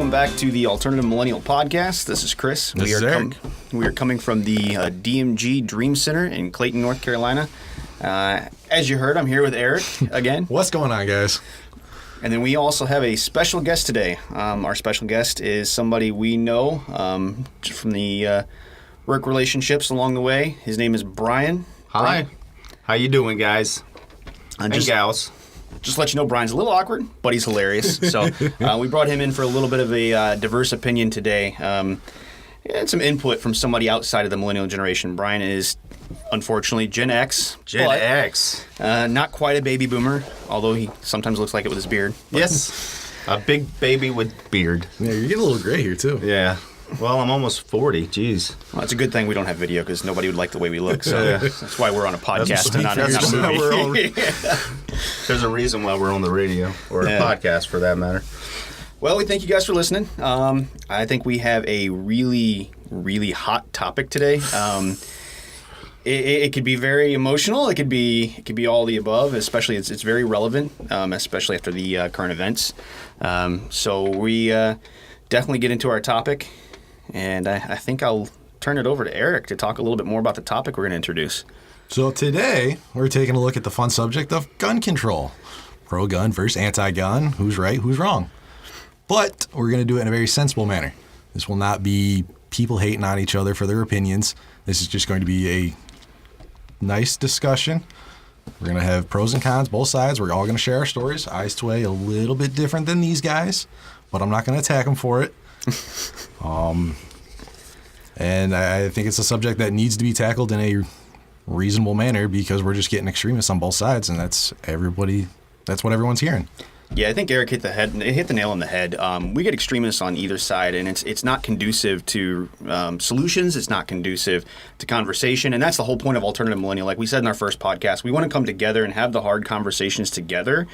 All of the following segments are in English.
welcome back to the Alternative Millennial Podcast. This is Chris. This is Eric. We are coming from the DMG Dream Center in Clayton, North Carolina. As you heard, I'm here with Eric again. What's going on, guys? And then we also have a special guest today. Our special guest is somebody we know from the work relationships along the way. His name is Brian. Hi. Brian. How you doing, guys? And gals. Just to let you know, Brian's a little awkward, but he's hilarious. So we brought him in for a little bit of a diverse opinion today. And some input from somebody outside of the millennial generation. Brian is, unfortunately, Gen X. X. Not quite a baby boomer, although he sometimes looks like it with his beard. Yes. A big baby with beard. Yeah, you're getting a little gray here, too. Yeah. Well, I'm almost 40. Jeez. Well, it's a good thing we don't have video because nobody would like the way we look. So that's why we're on a podcast and not a movie. There's a reason why we're on the radio, or a podcast for that matter. Well, we thank you guys for listening. I think we have a really, really hot topic today. It could be very emotional. It could be all the above. Especially, it's very relevant, especially after the current events. So we definitely get into our topic, and I think I'll turn it over to Eric to talk a little bit more about the topic we're going to introduce. So today, we're taking a look at the fun subject of gun control. Pro-gun versus anti-gun. Who's right, who's wrong? But we're going to do it in a very sensible manner. This will not be people hating on each other for their opinions. This is just going to be a nice discussion. We're going to have pros and cons, both sides. We're all going to share our stories. I sway a little bit different than these guys, but I'm not going to attack them for it. And I think it's a subject that needs to be tackled in a reasonable manner because we're just getting extremists on both sides, and that's what everyone's hearing. Yeah, I think Eric hit the nail on the head. We get extremists on either side, and it's not conducive to solutions. It's not conducive to conversation, and that's the whole point of Alternative Millennial. Like we said in our first podcast, we want to come together and have the hard conversations together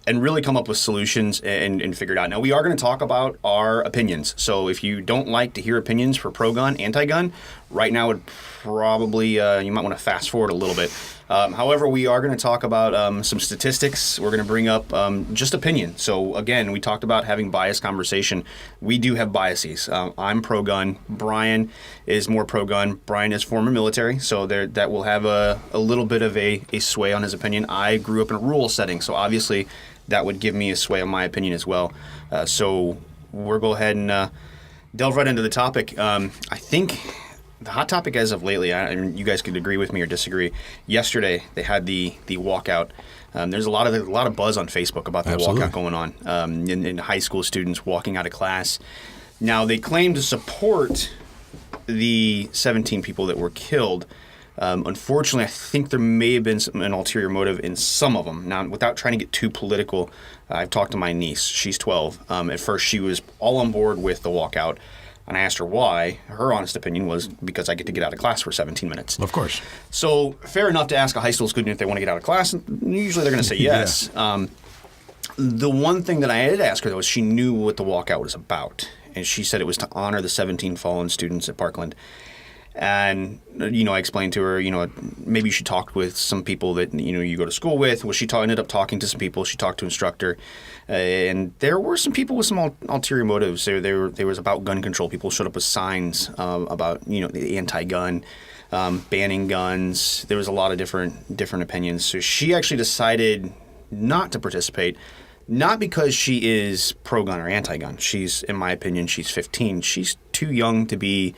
and really come up with solutions and figure it out. Now, we are going to talk about our opinions. So if you don't like to hear opinions for pro-gun, anti-gun, right now would probably, you might want to fast forward a little bit. However, we are going to talk about some statistics. We're going to bring up just opinion. So again, we talked about having biased conversation. We do have biases. I'm pro-gun. Brian is more pro-gun. Brian is former military, so that will have a little bit of a sway on his opinion. I grew up in a rural setting, so obviously that would give me a sway on my opinion as well. So we'll go ahead and delve right into the topic. I think the hot topic as of lately, you guys could agree with me or disagree. Yesterday they had the walkout. There's a lot of buzz on Facebook about the Absolutely. walkout going on in high school students walking out of class. Now they claim to support the 17 people that were killed. Unfortunately, I think there may have been an ulterior motive in some of them. Now, without trying to get too political, I've talked to my niece. She's 12. At first, she was all on board with the walkout, and I asked her why. Her honest opinion was because I get to get out of class for 17 minutes. Of course. So, fair enough to ask a high school student if they want to get out of class. Usually, they're going to say yes. Yeah. The one thing that I did ask her, though, is she knew what the walkout was about, and she said it was to honor the 17 fallen students at Parkland. And, I explained to her, maybe you should talk with some people that, you go to school with. Well, she ended up talking to some people. She talked to an instructor. And there were some people with some ulterior motives. There was about gun control. People showed up with signs about, the anti-gun, banning guns. There was a lot of different opinions. So she actually decided not to participate. Not because she is pro-gun or anti-gun. In my opinion, she's 15. She's too young to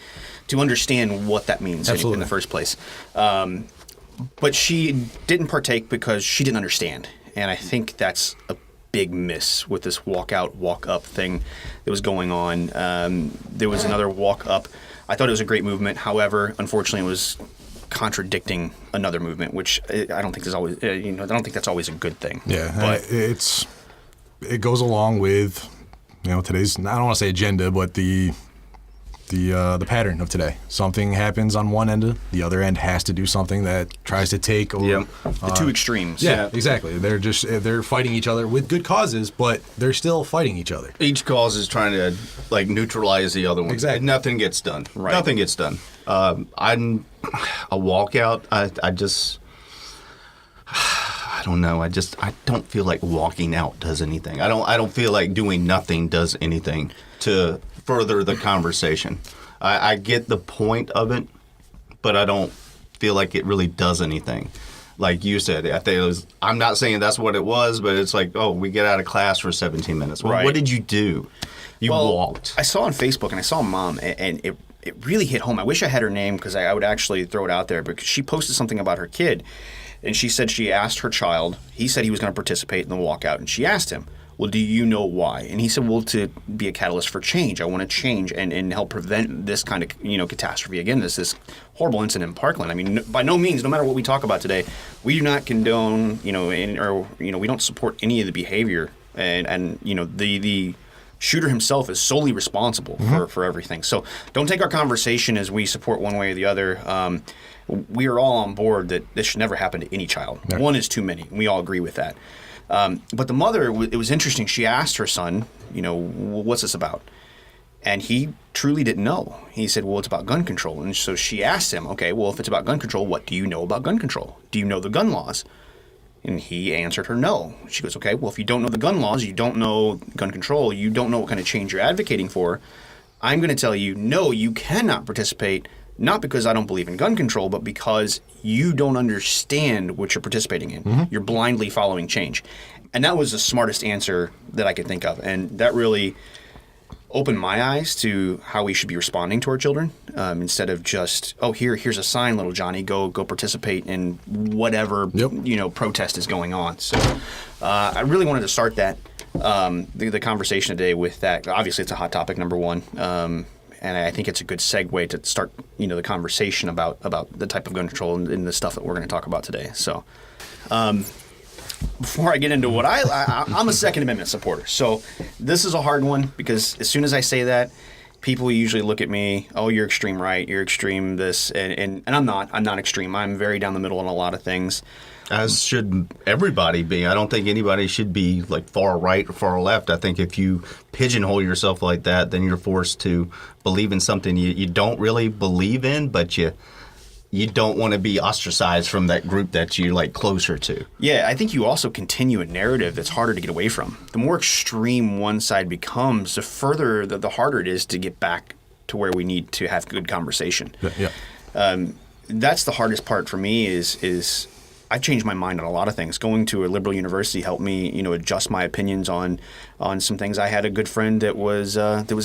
understand what that means in the first place. But she didn't partake because she didn't understand. And I think that's a big miss with this walk-out, walk-up thing that was going on. There was another walk-up. I thought it was a great movement. However, unfortunately, it was contradicting another movement, which I don't think is always. I don't think that's always a good thing. Yeah, but it goes along with, today's, I don't want to say agenda, but the pattern of today. Something happens on one end, the other end has to do something that tries to take over. The two extremes. Yeah, exactly. They're fighting each other with good causes, but they're still fighting each other. Each cause is trying to neutralize the other one. Exactly. Nothing gets done. Right. Nothing gets done. A walkout. I don't know. I don't feel like walking out does anything. I don't feel like doing nothing does anything to further the conversation. I get the point of it, but I don't feel like it really does anything. Like you said, I think it was. I'm not saying that's what it was, but it's like, oh, we get out of class for 17 minutes. Well, Right. what did you do? You walked. I saw on Facebook and I saw Mom, and it really hit home. I wish I had her name because I would actually throw it out there, because she posted something about her kid, and she said she asked her child. He said he was going to participate in the walkout, and she asked him, well, do you know why? And he said, well, to be a catalyst for change. I want to change and help prevent this kind of catastrophe again. This horrible incident in Parkland. I mean, by no means, no matter what we talk about today, we do not condone we don't support any of the behavior, and the shooter himself is solely responsible for everything. So don't take our conversation as we support one way or the other. We are all on board that this should never happen to any child. Right. One is too many. We all agree with that. But the mother, it was interesting. She asked her son, what's this about? And he truly didn't know. He said, well, it's about gun control. And so she asked him, okay, well, if it's about gun control, what do you know about gun control? Do you know the gun laws? And he answered her no. She goes, okay, well, if you don't know the gun laws, you don't know gun control, you don't know what kind of change you're advocating for, I'm going to tell you, no, you cannot participate, not because I don't believe in gun control, but because you don't understand what you're participating in. Mm-hmm. You're blindly following change. And that was the smartest answer that I could think of. And that really opened my eyes to how we should be responding to our children, instead of just, oh, here's a sign, little Johnny, go participate in whatever protest is going on. So I really wanted to start that the conversation today with that. Obviously, it's a hot topic, number one, and I think it's a good segue to start the conversation about the type of gun control and the stuff that we're going to talk about today. So. Before I get into what I'm a Second Amendment supporter. So this is a hard one because as soon as I say that, people usually look at me, oh, you're extreme right, you're extreme this, and I'm not. I'm not extreme. I'm very down the middle on a lot of things. As should everybody be. I don't think anybody should be like far right or far left. I think if you pigeonhole yourself like that, then you're forced to believe in something you don't really believe in, but you don't want to be ostracized from that group that you're like closer to. Yeah, I think you also continue a narrative that's harder to get away from. The more extreme one side becomes, the further, the harder it is to get back to where we need to have good conversation. Yeah. That's the hardest part for me is I've changed my mind on a lot of things. Going to a liberal university helped me, adjust my opinions on some things. I had a good friend that was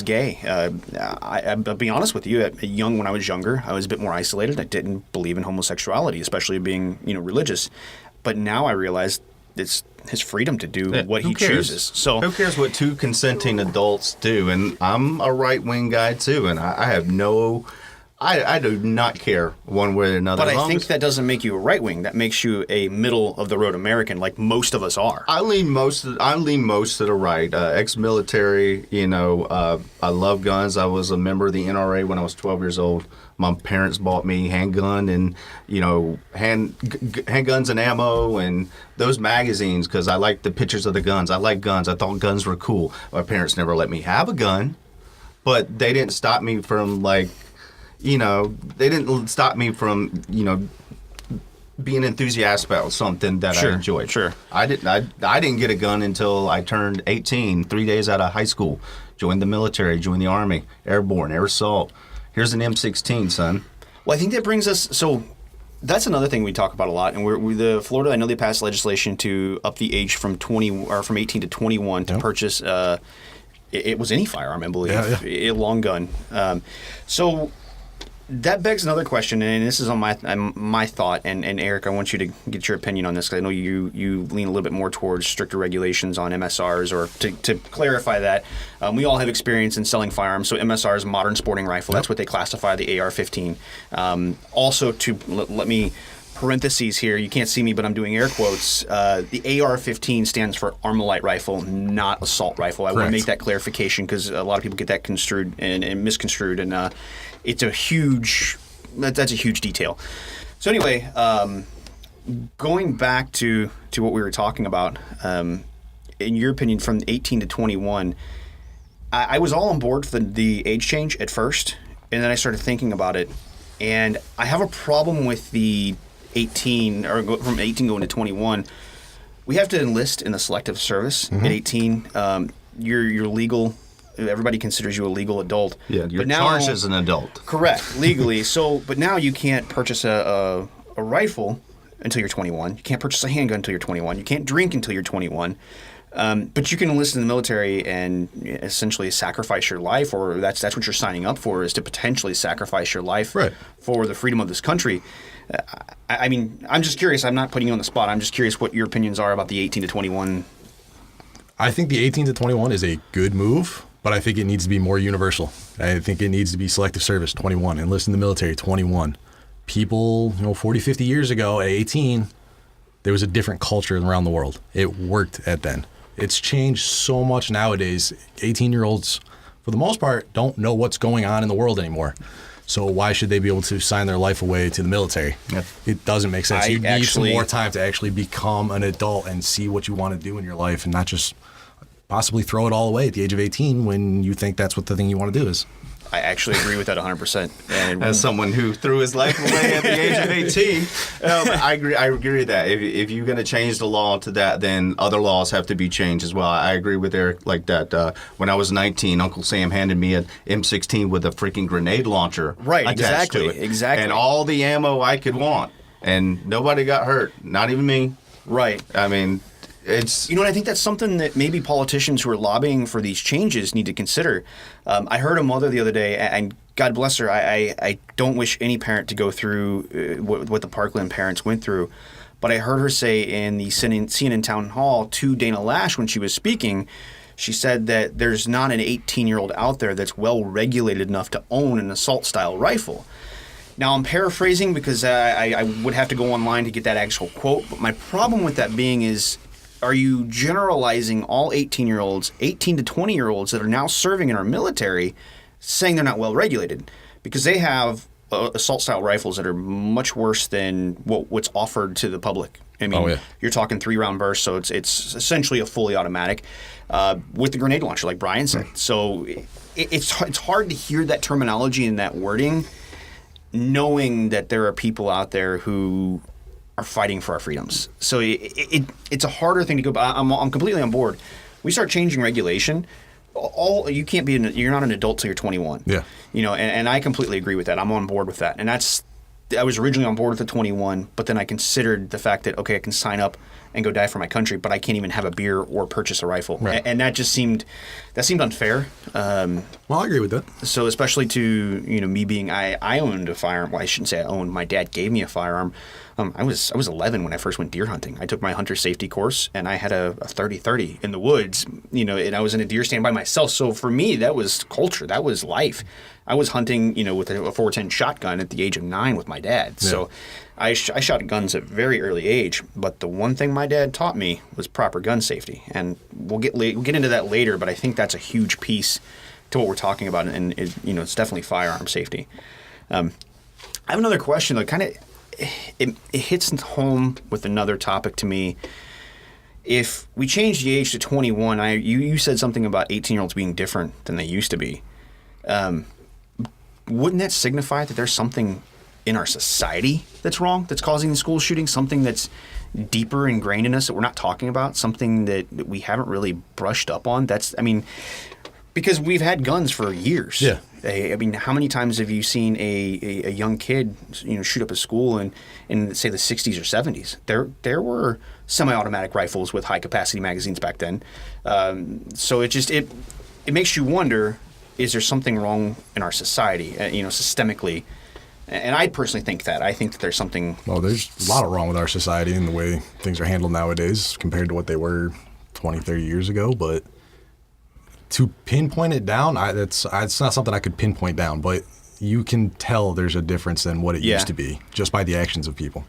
gay. I'll be honest with you. When I was younger, I was a bit more isolated. I didn't believe in homosexuality, especially being religious. But now I realize it's his freedom to do what he chooses. So who cares what two consenting adults do? And I'm a right wing guy too, and I have no. I do not care one way or another. But I think that doesn't make you a right wing. That makes you a middle of the road American, like most of us are. I lean most to the right. Ex-military, I love guns. I was a member of the NRA when I was 12 years old. My parents bought me handgun and handguns and ammo and those magazines because I liked the pictures of the guns. I liked guns. I thought guns were cool. My parents never let me have a gun, but they didn't stop me from they didn't stop me from, being enthusiastic about something that I enjoyed. Sure. I didn't get a gun until I turned 18, 3 days out of high school. Joined the military, joined the Army, airborne, air assault. Here's an M16, son. Well, I think that brings us, so that's another thing we talk about a lot. And the Florida, I know they passed legislation to up the age from 18 to 21 to purchase, it was any firearm, I believe, a long gun. So that begs another question, and this is on my thought, and Eric, I want you to get your opinion on this, because I know you lean a little bit more towards stricter regulations on MSRs, or to clarify that, we all have experience in selling firearms, so MSR is modern sporting rifle, that's what they classify the AR-15. Also, let me parentheses here, you can't see me, but I'm doing air quotes, the AR-15 stands for Armalite rifle, not assault rifle. I want to make that clarification, because a lot of people get that construed and misconstrued, and it's a huge, that's a huge detail. So anyway, going back to what we were talking about, in your opinion, from 18 to 21, I was all on board for the age change at first, and then I started thinking about it, and I have a problem with the 18, or from 18 going to 21, we have to enlist in the selective service at 18. You're legal. Everybody considers you a legal adult. Yeah, you're But now, charged as an adult. correct, legally. But now you can't purchase a rifle until you're 21. You can't purchase a handgun until you're 21. You can't drink until you're 21. But you can enlist in the military and essentially sacrifice your life, or that's what you're signing up for, is to potentially sacrifice your life Right. for the freedom of this country. I mean, I'm just curious. I'm not putting you on the spot. I'm just curious what your opinions are about the 18 to 21. I think the 18 to 21 is a good move, but I think it needs to be more universal. I think it needs to be selective service, 21, enlist in the military, 21. People, 40, 50 years ago at 18, there was a different culture around the world. It worked at then. It's changed so much nowadays. 18-year-olds, for the most part, don't know what's going on in the world anymore. So why should they be able to sign their life away to the military? Yep. It doesn't make sense. I You need some actually- more time to actually become an adult and see what you want to do in your life, and not just possibly throw it all away at the age of 18 when you think that's what the thing you want to do is. I actually agree with that 100%. And As someone who threw his life away at the age of 18, I agree with that. If you're going to change the law to that, then other laws have to be changed as well. I agree with Eric like that. When I was 19, Uncle Sam handed me an M16 with a freaking grenade launcher Right, attached to exactly, it. exactly. And all the ammo I could want. And nobody got hurt, not even me. right. I mean, it's... You know, and I think that's something that maybe politicians who are lobbying for these changes need to consider. I heard a mother the other day, and God bless her, I don't wish any parent to go through what the Parkland parents went through. But I heard her say in the CNN town hall to Dana Lash when she was speaking, she said that there's not an 18-year-old out there that's well regulated enough to own an assault-style rifle. Now, I'm paraphrasing because I would have to go online to get that actual quote, but my problem with that being is, are you generalizing all 18-year-olds, 18 to 20-year-olds that are now serving in our military, saying they're not well regulated? Because they have assault-style rifles that are much worse than what's offered to the public. I mean, Oh, yeah. You're talking 3-round bursts, so it's essentially a fully automatic with the grenade launcher, like Brian said. So it's hard to hear that terminology and that wording, knowing that there are people out there who are fighting for our freedoms. So it's a harder thing to go. But I'm completely on board. We start changing regulation. You can't be you're not an adult till you're 21. Yeah. And I completely agree with that. I'm on board with that. And I was originally on board with the 21, but then I considered the fact that, okay, I can sign up and go die for my country, but I can't even have a beer or purchase a rifle. Right. And that just seemed unfair. Well, I agree with that. So especially to me being I owned a firearm. Well, I shouldn't say I owned. My dad gave me a firearm. I was 11 when I first went deer hunting. I took my hunter safety course and I had a 30-30 in the woods. And I was in a deer stand by myself. So for me, that was culture. That was life. I was hunting, with a 410 shotgun at the age of 9 with my dad. Yeah. So I shot guns at a very early age. But the one thing my dad taught me was proper gun safety. And we'll get into that later. But I think that's a huge piece to what we're talking about, and it's definitely firearm safety. I have another question though. Kind of, it hits home with another topic to me. If we change the age to 21, you said something about 18-year-olds being different than they used to be. Wouldn't that signify that there's something in our society that's wrong, that's causing the school shootings, something that's deeper ingrained in us that we're not talking about, something that we haven't really brushed up on? Because we've had guns for years. Yeah. I mean, how many times have you seen a young kid, shoot up a school in say the 60s or 70s? There were semi-automatic rifles with high-capacity magazines back then. So it makes you wonder: is there something wrong in our society, systemically? And I personally think that. I think that there's something. Well, there's a lot wrong with our society and the way things are handled nowadays compared to what they were 20, 30 years ago. But to pinpoint it down, it's not something I could pinpoint down. But you can tell there's a difference than what it Yeah. used to be just by the actions of people.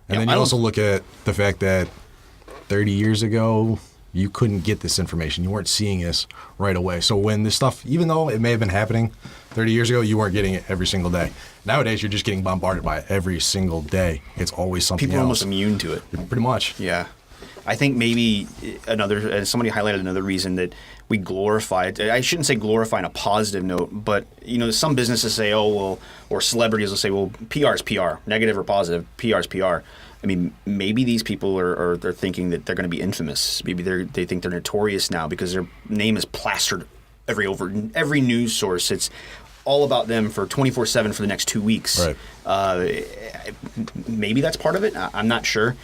And Yeah, then I you don't- also look at the fact that 30 years ago, you couldn't get this information. You weren't seeing this right away. So when this stuff, even though it may have been happening 30 years ago, you weren't getting it every single day. Nowadays, you're just getting bombarded by it every single day. It's always something People are almost else. immune to it. Pretty much. Yeah. I think maybe somebody highlighted another reason that we glorify it. I shouldn't say glorify in a positive note, but some businesses say, oh well, or celebrities will say, well, PR is PR, negative or positive, PR is PR. I mean, maybe these people they're thinking that they're going to be infamous. Maybe they think they're notorious now because their name is plastered every news source. It's all about them for 24/7 for the next 2 weeks. Right. Maybe that's part of it. I'm not sure.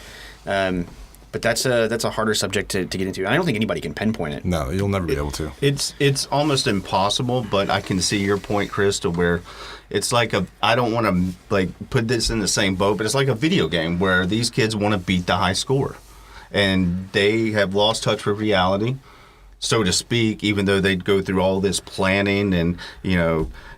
But that's a harder subject to get into. And I don't think anybody can pinpoint it. No, you'll never be able to. It's almost impossible, but I can see your point, Chris, to where it's like I don't want to like put this in the same boat, but it's like a video game where these kids want to beat the high score, and they have lost touch with reality, so to speak. Even though they go through all this planning, and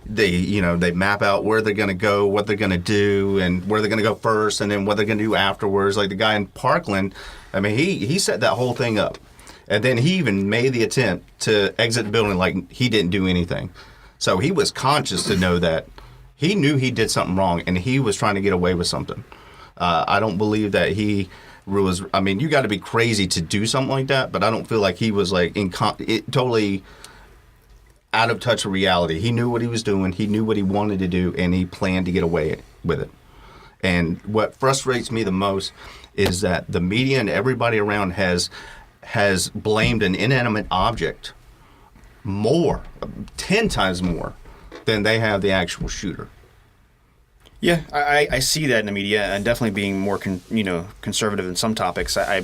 they map out where they're going to go, what they're going to do, and where they're going to go first, and then what they're going to do afterwards. Like the guy in Parkland, I mean, he set that whole thing up. And then he even made the attempt to exit the building like he didn't do anything. So he was conscious to know that he knew he did something wrong, and he was trying to get away with something. I don't believe that he was, I mean, you got to be crazy to do something like that, but I don't feel like he was like totally out of touch with reality. He knew what he was doing. He knew what he wanted to do, and he planned to get away with it. And what frustrates me the most is that the media and everybody around has blamed an inanimate object 10 times more than they have the actual shooter. Yeah, I see that in the media, and definitely being more conservative in some topics. I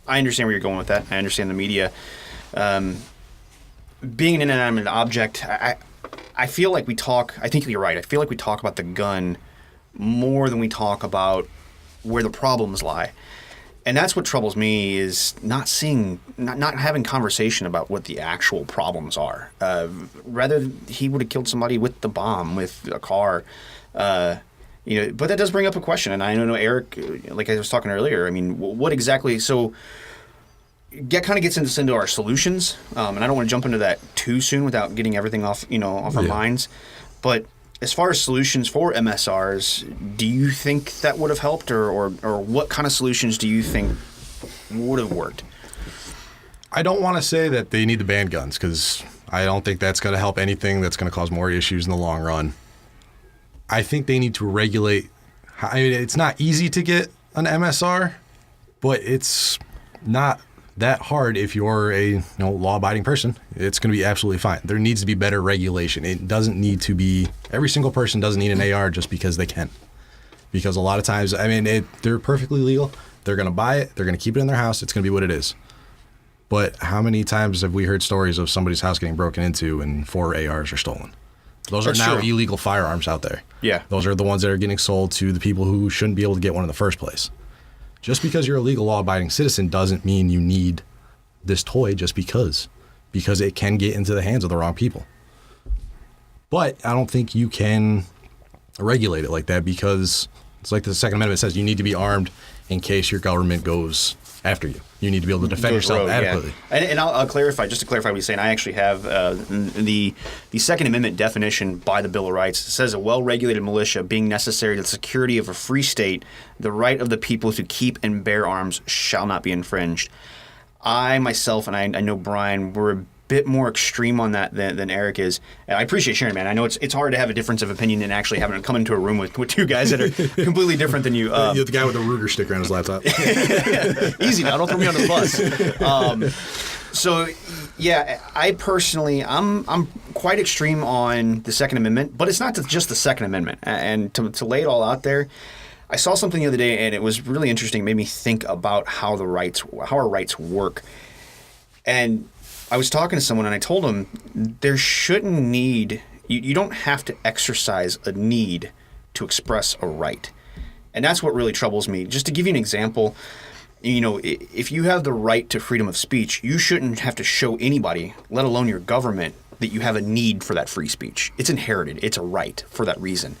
understand where you're going with that. I understand the media. Being an inanimate object, I feel like I think you're right. I feel like we talk about the gun more than we talk about where the problems lie. And that's what troubles me, is not having conversation about what the actual problems are. Rather, he would have killed somebody with the bomb, with a car. But that does bring up a question. And I know Eric, like I was talking earlier, I mean, what exactly, so kind of gets into our solutions. And I don't want to jump into that too soon without getting everything off our minds. But as far as solutions for MSRs, do you think that would have helped, or what kind of solutions do you think would have worked? I don't want to say that they need to ban guns, because I don't think that's going to help anything. That's going to cause more issues in the long run. I think they need to regulate. I mean, it's not easy to get an MSR, but it's not that hard if you're a law-abiding person. It's going to be absolutely fine. There needs to be better regulation. It doesn't need to be, every single person doesn't need an AR just because they can. Because a lot of times, I mean, they're perfectly legal. They're going to buy it. They're going to keep it in their house. It's going to be what it is. But how many times have we heard stories of somebody's house getting broken into and 4 ARs are stolen? Those That's are now true. illegal firearms out there. Yeah. Those are the ones that are getting sold to the people who shouldn't be able to get one in the first place. Just because you're a legal law-abiding citizen doesn't mean you need this toy just because it can get into the hands of the wrong people. But I don't think you can regulate it like that, because it's like the Second Amendment says, you need to be armed in case your government goes after you. You need to be able to defend yourself rogue, adequately. Yeah. And I'll clarify, just to clarify what you're saying, I actually have the Second Amendment definition by the Bill of Rights. It says a well-regulated militia being necessary to the security of a free state, the right of the people to keep and bear arms shall not be infringed. I myself, and I know Brian, we're a bit more extreme on that than Eric is. And I appreciate sharing, man. I know it's hard to have a difference of opinion and actually having to come into a room with two guys that are completely different than you. You're the guy with the Ruger sticker on his laptop. Easy now, don't throw me under the bus. So, yeah, I personally, I'm quite extreme on the Second Amendment, but it's not just the Second Amendment. And to lay it all out there, I saw something the other day, and it was really interesting. It made me think about how our rights work. And I was talking to someone, and I told them there shouldn't need. You don't have to exercise a need to express a right, and that's what really troubles me. Just to give you an example, if you have the right to freedom of speech, you shouldn't have to show anybody, let alone your government, that you have a need for that free speech. It's inherited. It's a right for that reason.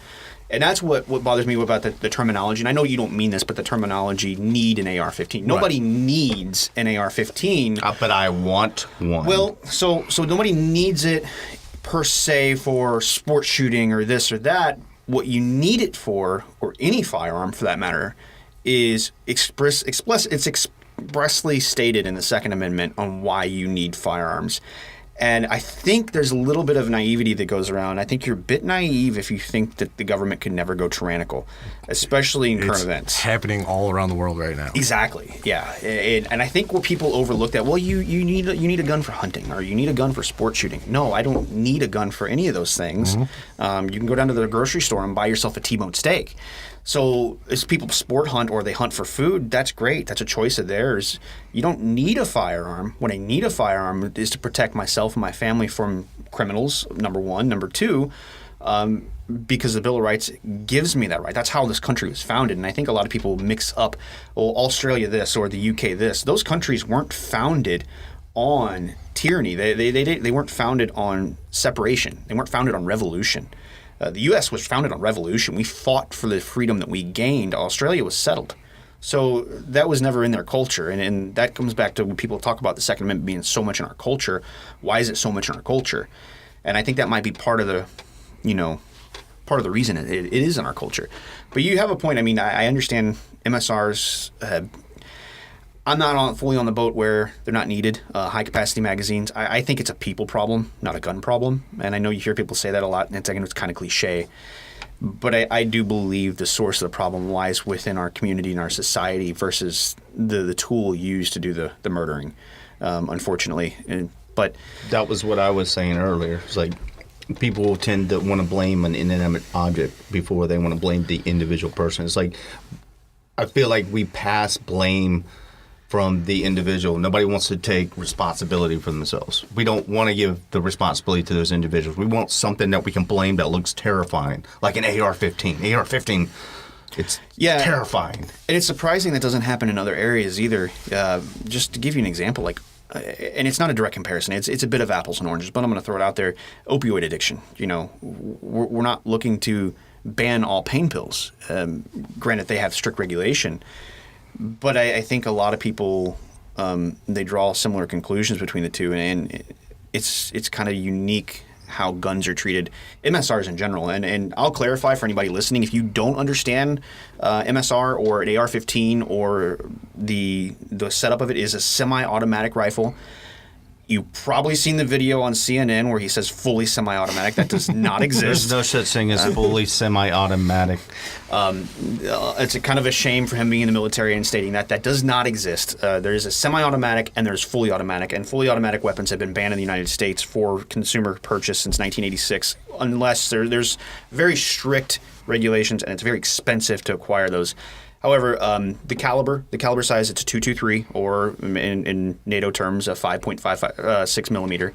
And that's what bothers me about the terminology. And I know you don't mean this, but the terminology need an AR-15. Nobody needs an AR-15. But I want one. Well, so nobody needs it per se for sport shooting or this or that. What you need it for, or any firearm for that matter, is it's expressly stated in the Second Amendment on why you need firearms. And I think there's a little bit of naivety that goes around. I think you're a bit naive if you think that the government could never go tyrannical, especially in current It's events. happening all around the world right now. Exactly. Yeah. And I think what people overlook that, well, you need a gun for hunting, or you need a gun for sport shooting. No, I don't need a gun for any of those things. You can go down to the grocery store and buy yourself a T-bone steak. So as people sport hunt or they hunt for food, that's great. That's a choice of theirs. You don't need a firearm. What I need a firearm is to protect myself and my family from criminals, number one. Number two, because the Bill of Rights gives me that right. That's how this country was founded. And I think a lot of people mix up, well, Australia this or the UK this. Those countries weren't founded on tyranny. They weren't founded on separation. They weren't founded on revolution. The U.S. was founded on revolution. We fought for the freedom that we gained. Australia was settled. So that was never in their culture. And that comes back to when people talk about the Second Amendment being so much in our culture. Why is it so much in our culture? And I think that might be part of the, part of the reason it is in our culture. But you have a point. I mean, I understand MSRs. I'm not fully on the boat where they're not needed. High-capacity magazines. I think it's a people problem, not a gun problem. And I know you hear people say that a lot, and it's kind of cliche. But I do believe the source of the problem lies within our community and our society versus the tool used to do the murdering, unfortunately. But That was what I was saying earlier. It's like people tend to want to blame an inanimate object before they want to blame the individual person. It's like I feel like we pass blame from the individual. Nobody wants to take responsibility for themselves. We don't want to give the responsibility to those individuals. We want something that we can blame that looks terrifying, like an AR-15. AR-15, it's terrifying. And it's surprising that doesn't happen in other areas either. Just to give you an example, and it's not a direct comparison. It's a bit of apples and oranges, but I'm going to throw it out there. Opioid addiction. We're not looking to ban all pain pills. Granted, they have strict regulation. But I think a lot of people, they draw similar conclusions between the two, and it's kind of unique how guns are treated, MSRs in general. And I'll clarify for anybody listening, if you don't understand MSR or an AR-15 or the setup of it is a semi-automatic rifle. You've probably seen the video on CNN where he says fully semi-automatic. That does not exist. There's no such thing as fully semi-automatic. It's a kind of a shame for him being in the military and stating that does not exist. There is a semi-automatic and there's fully automatic, and fully automatic weapons have been banned in the United States for consumer purchase since 1986, unless there's very strict regulations and it's very expensive to acquire those. However, the caliber size, it's a .223, or in NATO terms, a 5.56 millimeter.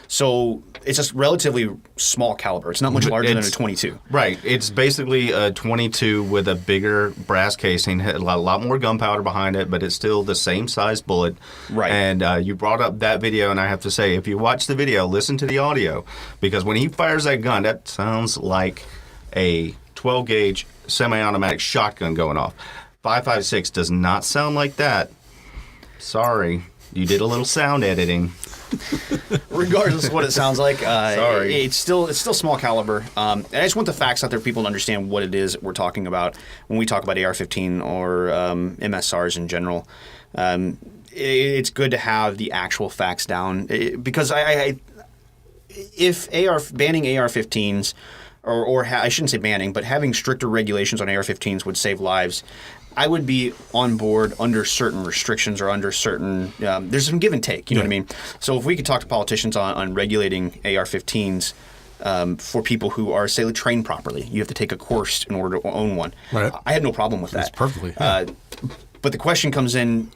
So it's a relatively small caliber. It's not much larger than a .22. Right. It's basically a .22 with a bigger brass casing, had a lot more gunpowder behind it, but it's still the same size bullet. Right. And you brought up that video, and I have to say, if you watch the video, listen to the audio, because when he fires that gun, that sounds like a 12-gauge semi-automatic shotgun going off. 5.56 does not sound like that. Sorry, you did a little sound editing. Regardless of what it sounds like, Sorry. it's still small caliber. And I just want the facts out there, for people to understand what it is we're talking about when we talk about AR-15 or MSRs in general. It's good to have the actual facts down, because if banning AR-15s, I shouldn't say banning, but having stricter regulations on AR-15s would save lives, I would be on board under certain restrictions or under certain there's some give and take, you know what I mean? So if we could talk to politicians on regulating AR-15s for people who are, say, trained properly, you have to take a course in order to own one. Right. I have no problem with that. That's perfectly. Yeah. But the question comes in,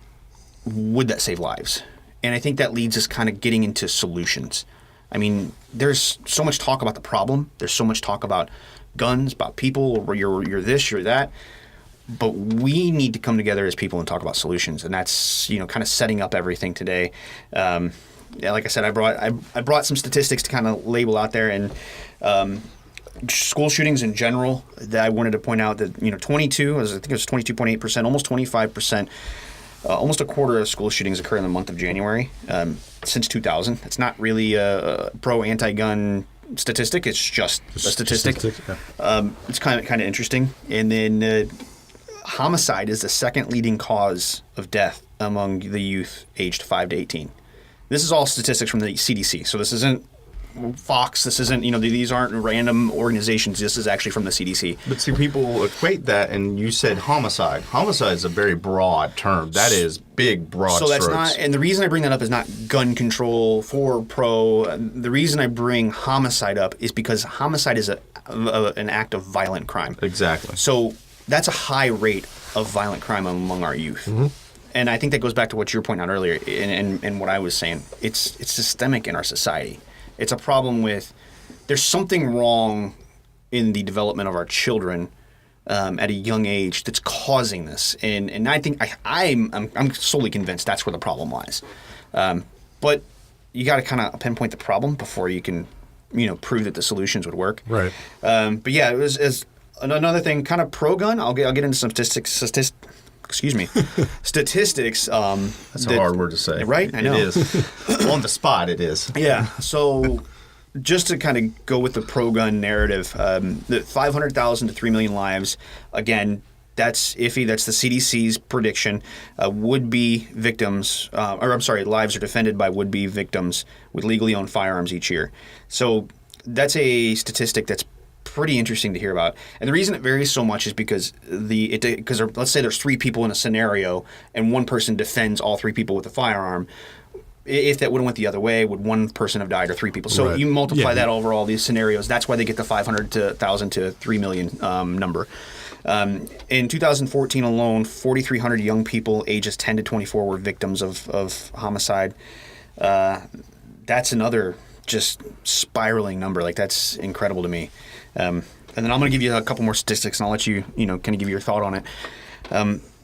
would that save lives? And I think that leads us kind of getting into solutions. I mean, there's so much talk about the problem. There's so much talk about guns, about people, or you're this, you're that. But we need to come together as people and talk about solutions, and that's kind of setting up everything today. Like I said, I brought some statistics to kind of label out there, and school shootings in general. That I wanted to point out that 22, I think it was 22.8%, almost 25%. Almost a quarter of school shootings occur in the month of January since 2000. It's not really a pro-anti-gun statistic. It's just a statistic. Yeah. It's kind of interesting. And then homicide is the second leading cause of death among the youth aged 5 to 18. this is all statistics from the CDC. So this isn't Fox. This isn't, these aren't random organizations. This is actually from the CDC. But see, people equate that, and you said homicide. Homicide is a very broad term. That is big, broad So that's strokes. not, and the reason I bring that up is not gun control for pro. The reason I bring homicide up is because homicide is an act of violent crime. Exactly. So that's a high rate of violent crime among our youth. And I think that goes back to what you were pointing out earlier and what I was saying. It's systemic in our society. It's a problem with, there's something wrong in the development of our children at a young age that's causing this. And I think I'm solely convinced that's where the problem lies. But you got to kind of pinpoint the problem before you can, prove that the solutions would work. Right. But yeah, it was as another thing, kind of pro-gun. I'll get into some statistics. Statistics. That's a hard word to say. Right? I know. It is. On the spot, it is. Yeah. So just to kind of go with the pro-gun narrative, the 500,000 to 3 million lives, again, that's iffy. That's the CDC's prediction. Would-be victims, lives are defended by would-be victims with legally owned firearms each year. So that's a statistic that's pretty interesting to hear about. And the reason it varies so much is because let's say there's 3 people in a scenario and one person defends all 3 people with a firearm. If that would have went the other way, would one person have died or 3 people? So Right. you multiply Yeah. that over all these scenarios. That's why they get the 500,000 to 3 million number. In 2014 alone, 4,300 young people ages 10 to 24 were victims of homicide. That's another just spiraling number. Like, that's incredible to me. And then I'm going to give you a couple more statistics, and I'll let you, kind of give your thought on it.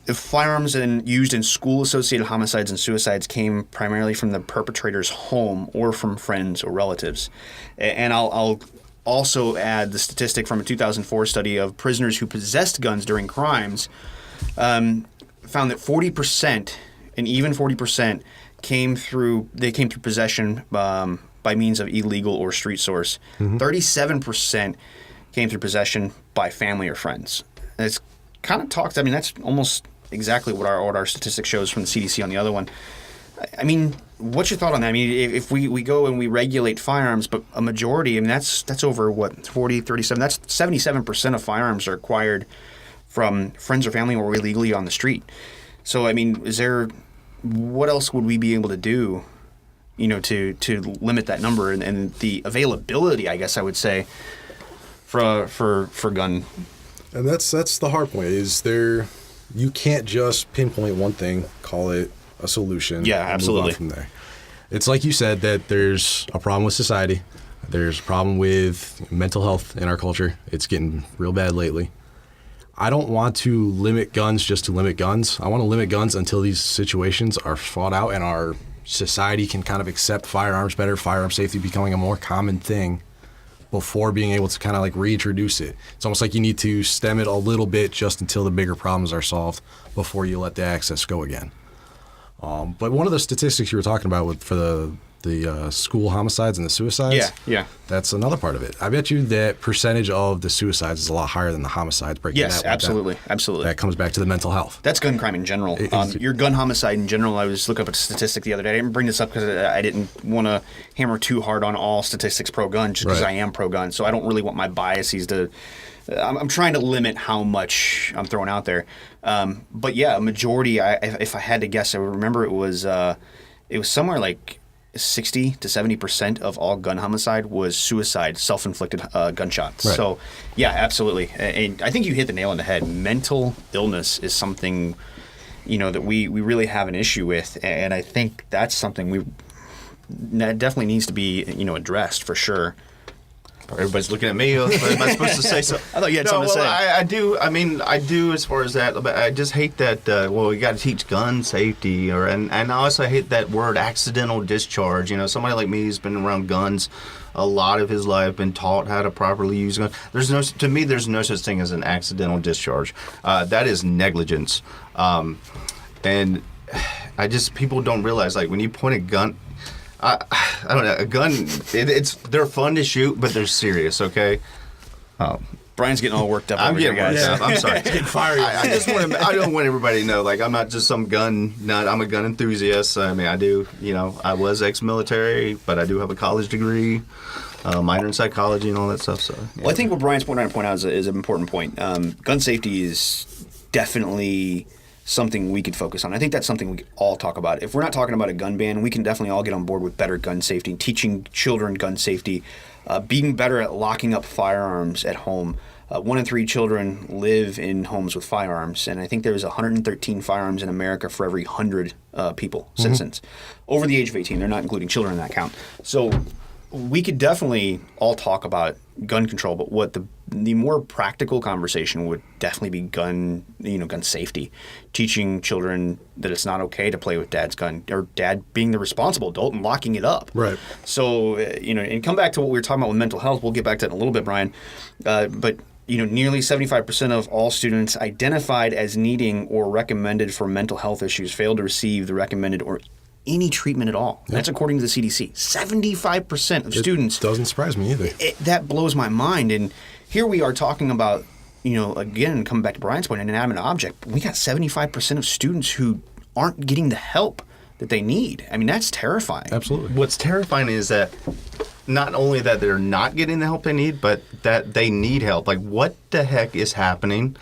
The firearms used in school-associated homicides and suicides came primarily from the perpetrator's home or from friends or relatives. And I'll also add the statistic from a 2004 study of prisoners who possessed guns during crimes, found that 40% and even 40% came through possession by means of illegal or street source. 37% came through possession by family or friends. And it's kind of talks. I mean, that's almost exactly what our statistic shows from the CDC on the other one. I mean, what's your thought on that? I mean, if we go and we regulate firearms, but a majority, I mean, that's over what, 40, 37, that's 77% of firearms are acquired from friends or family or illegally on the street. So, I mean, what else would we be able to do, to limit that number and the availability, I guess I would say, for gun? And that's the hard point. You can't just pinpoint one thing, call it a solution. Yeah, and absolutely. move on from there. It's like you said, that there's a problem with society. There's a problem with mental health in our culture. It's getting real bad lately. I don't want to limit guns just to limit guns. I want to limit guns until these situations are fought out and our society can kind of accept firearms better, firearm safety becoming a more common thing before being able to kind of like reintroduce it. It's almost like you need to stem it a little bit just until the bigger problems are solved before you let the access go again. But one of the statistics you were talking about for the school homicides and the suicides, Yeah. that's another part of it. I bet you that percentage of the suicides is a lot higher than the homicides. Yes, absolutely. That comes back to the mental health. That's gun crime in general. Your gun homicide in general, I was looking up a statistic the other day. I didn't bring this up because I didn't want to hammer too hard on all statistics pro-gun just because Right. I am pro-gun. So I don't really want my biases to... I'm trying to limit how much I'm throwing out there. But yeah, a majority, if I had to guess, I would remember it was somewhere like 60 to 70% of all gun homicide was suicide, self-inflicted gunshots. Right. So, yeah, absolutely. And I think you hit the nail on the head. Mental illness is something, that we really have an issue with, and I think that's something that definitely needs to be, addressed for sure. Everybody's looking at me. Am I supposed to say so? I thought you had something to say. I do. I mean, I do as far as that. But I just hate that. We got to teach gun safety, and I also hate that word accidental discharge. Somebody like me who's been around guns a lot of his life, been taught how to properly use guns. There's no such thing as an accidental discharge. That is negligence, and people don't realize, like, when you point a gun. I don't know. A gun, they're fun to shoot, but they're serious, okay? Brian's getting all worked up I'm over here, getting guys. worked up. I'm sorry. Getting fiery. I just want to. I don't want everybody to know. Like, I'm not just some gun nut. I'm a gun enthusiast. I mean, I do. You know, I was ex-military, but I do have a college degree, minor in psychology, and all that stuff. So, yeah. Well, I think what Brian's trying to point out is an important point. Gun safety is definitely something we could focus on. I think that's something we could all talk about. If we're not talking about a gun ban, we can definitely all get on board with better gun safety, teaching children gun safety, being better at locking up firearms at home. 1 in 3 children live in homes with firearms, and I think there's 113 firearms in America for every 100 people, citizens, over the age of 18. They're not including children in that count. So we could definitely all talk about gun control, but what the more practical conversation would definitely be gun safety, teaching children that it's not okay to play with dad's gun, or dad being the responsible adult and locking it up. Right. So and come back to what we were talking about with mental health. We'll get back to that in a little bit, Brian. But nearly 75% of all students identified as needing or recommended for mental health issues failed to receive the recommended or any treatment at all. That's according to the CDC. 75% of students. Doesn't surprise me either. That blows my mind. And here we are talking about, again, coming back to Brian's point, an inanimate object. We got 75% of students who aren't getting the help that they need. I mean, that's terrifying. Absolutely. What's terrifying is that not only that they're not getting the help they need, but that they need help. Like, what the heck is happening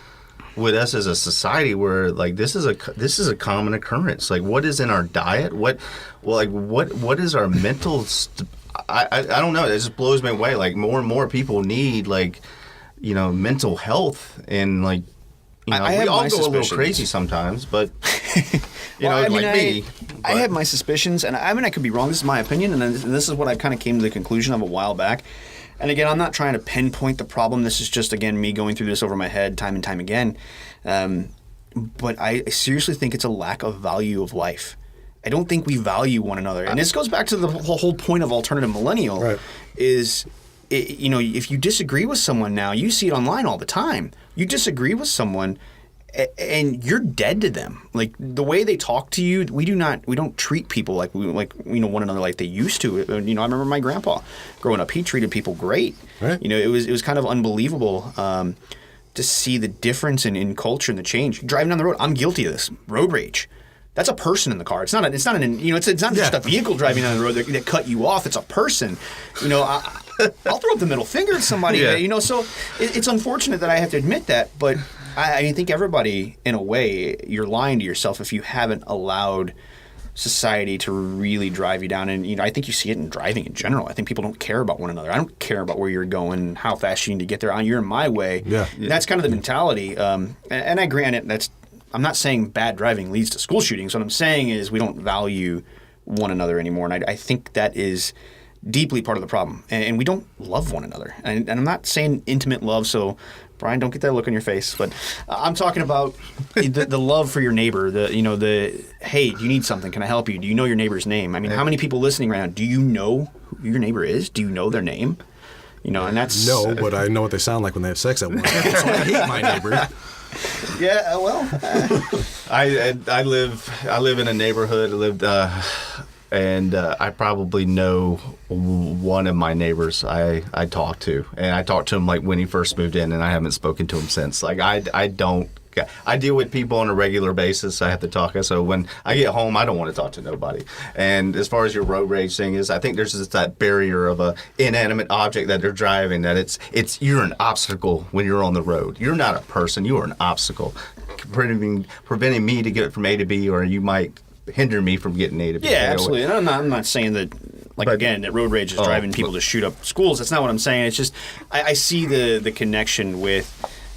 with us as a society where, like, this is a common occurrence? Like, what is in our diet? What is our mental? I don't know. It just blows me away. Like, more and more people need, like, mental health, and like, we all go a little crazy sometimes, but me. I have my suspicions, and I could be wrong. This is my opinion, and this is what I kind of came to the conclusion of a while back. And again, I'm not trying to pinpoint the problem. This is just, again, me going through this over my head time and time again. But I seriously think it's a lack of value of life. I don't think we value one another. And this goes back to the whole point of Alternative Millennial, right. If you disagree with someone now, you see it online all the time. You disagree with someone, and you're dead to them. Like, the way they talk to you, we don't treat people like one another like they used to. I remember my grandpa growing up; he treated people great. Right. It was kind of unbelievable to see the difference in culture and the change. Driving down the road, I'm guilty of this. Road rage. That's a person in the car. It's not just a vehicle driving down the road that cut you off. It's a person. I'll throw up the middle finger at somebody. Yeah. So it's unfortunate that I have to admit that, but I think everybody, in a way, you're lying to yourself if you haven't allowed society to really drive you down. And I think you see it in driving in general. I think people don't care about one another. I don't care about where you're going, how fast you need to get there. You're in my way. Yeah. That's kind of the mentality. And I grant it. I'm not saying bad driving leads to school shootings. What I'm saying is we don't value one another anymore, and I think that is deeply part of the problem. And we don't love one another. And I'm not saying intimate love, so Brian, don't get that look on your face. But I'm talking about the love for your neighbor. Hey, do you need something? Can I help you? Do you know your neighbor's name? I mean, how many people listening right now, do you know who your neighbor is? Do you know their name? And that's No, but I know what they sound like when they have sex at one time. So I hate my neighbor. Yeah, well, I live in a neighborhood. And I probably know one of my neighbors I talk to, and I talked to him like when he first moved in, and I haven't spoken to him since. Like, I deal with people on a regular basis. I have to talk. So when I get home, I don't want to talk to nobody. And as far as your road rage thing is, I think there's just that barrier of a inanimate object that they're driving, that it's you're an obstacle when you're on the road. You're not a person. You are an obstacle, preventing me to get from A to B, or you might hinder me from getting A to B. Yeah, absolutely. And I'm not saying that, that road rage is driving people to shoot up schools. That's not what I'm saying. It's just I see the connection with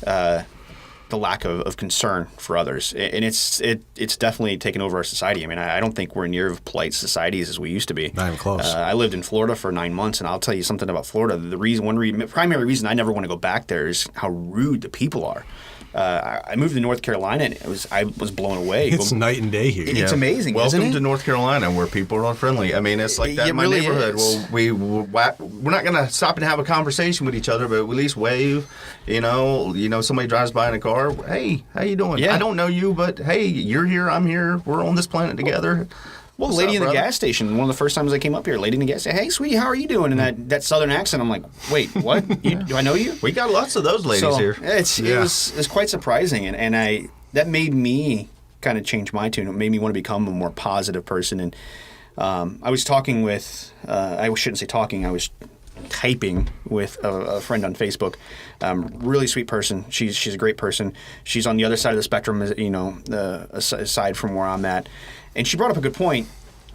the lack of concern for others, and it's definitely taken over our society. I mean, I don't think we're near as polite societies as we used to be. Not even close. I lived in Florida for 9 months, and I'll tell you something about Florida. The primary reason I never want to go back there is how rude the people are. I moved to North Carolina, and I was blown away. It's night and day here. It's amazing. Welcome isn't it? to North Carolina, where people are friendly. I mean, it's like that It in my really neighborhood. is. Well, we're not going to stop and have a conversation with each other, but at least wave. Somebody drives by in a car. Hey, how you doing? Yeah. I don't know you, but hey, you're here. I'm here. We're on this planet together. Well, What's lady up, in the brother? gas station, one of the first times I came up here, lady in the gas station, hey, sweetie, how are you doing? And that southern accent, I'm like, wait, what? Do I know you? We got lots of those ladies So here. it was quite surprising, and that made me kind of change my tune. It made me want to become a more positive person. And I was talking with I shouldn't say talking. I was typing with a friend on Facebook. Really sweet person. She's a great person. She's on the other side of the spectrum, aside from where I'm at. And she brought up a good point.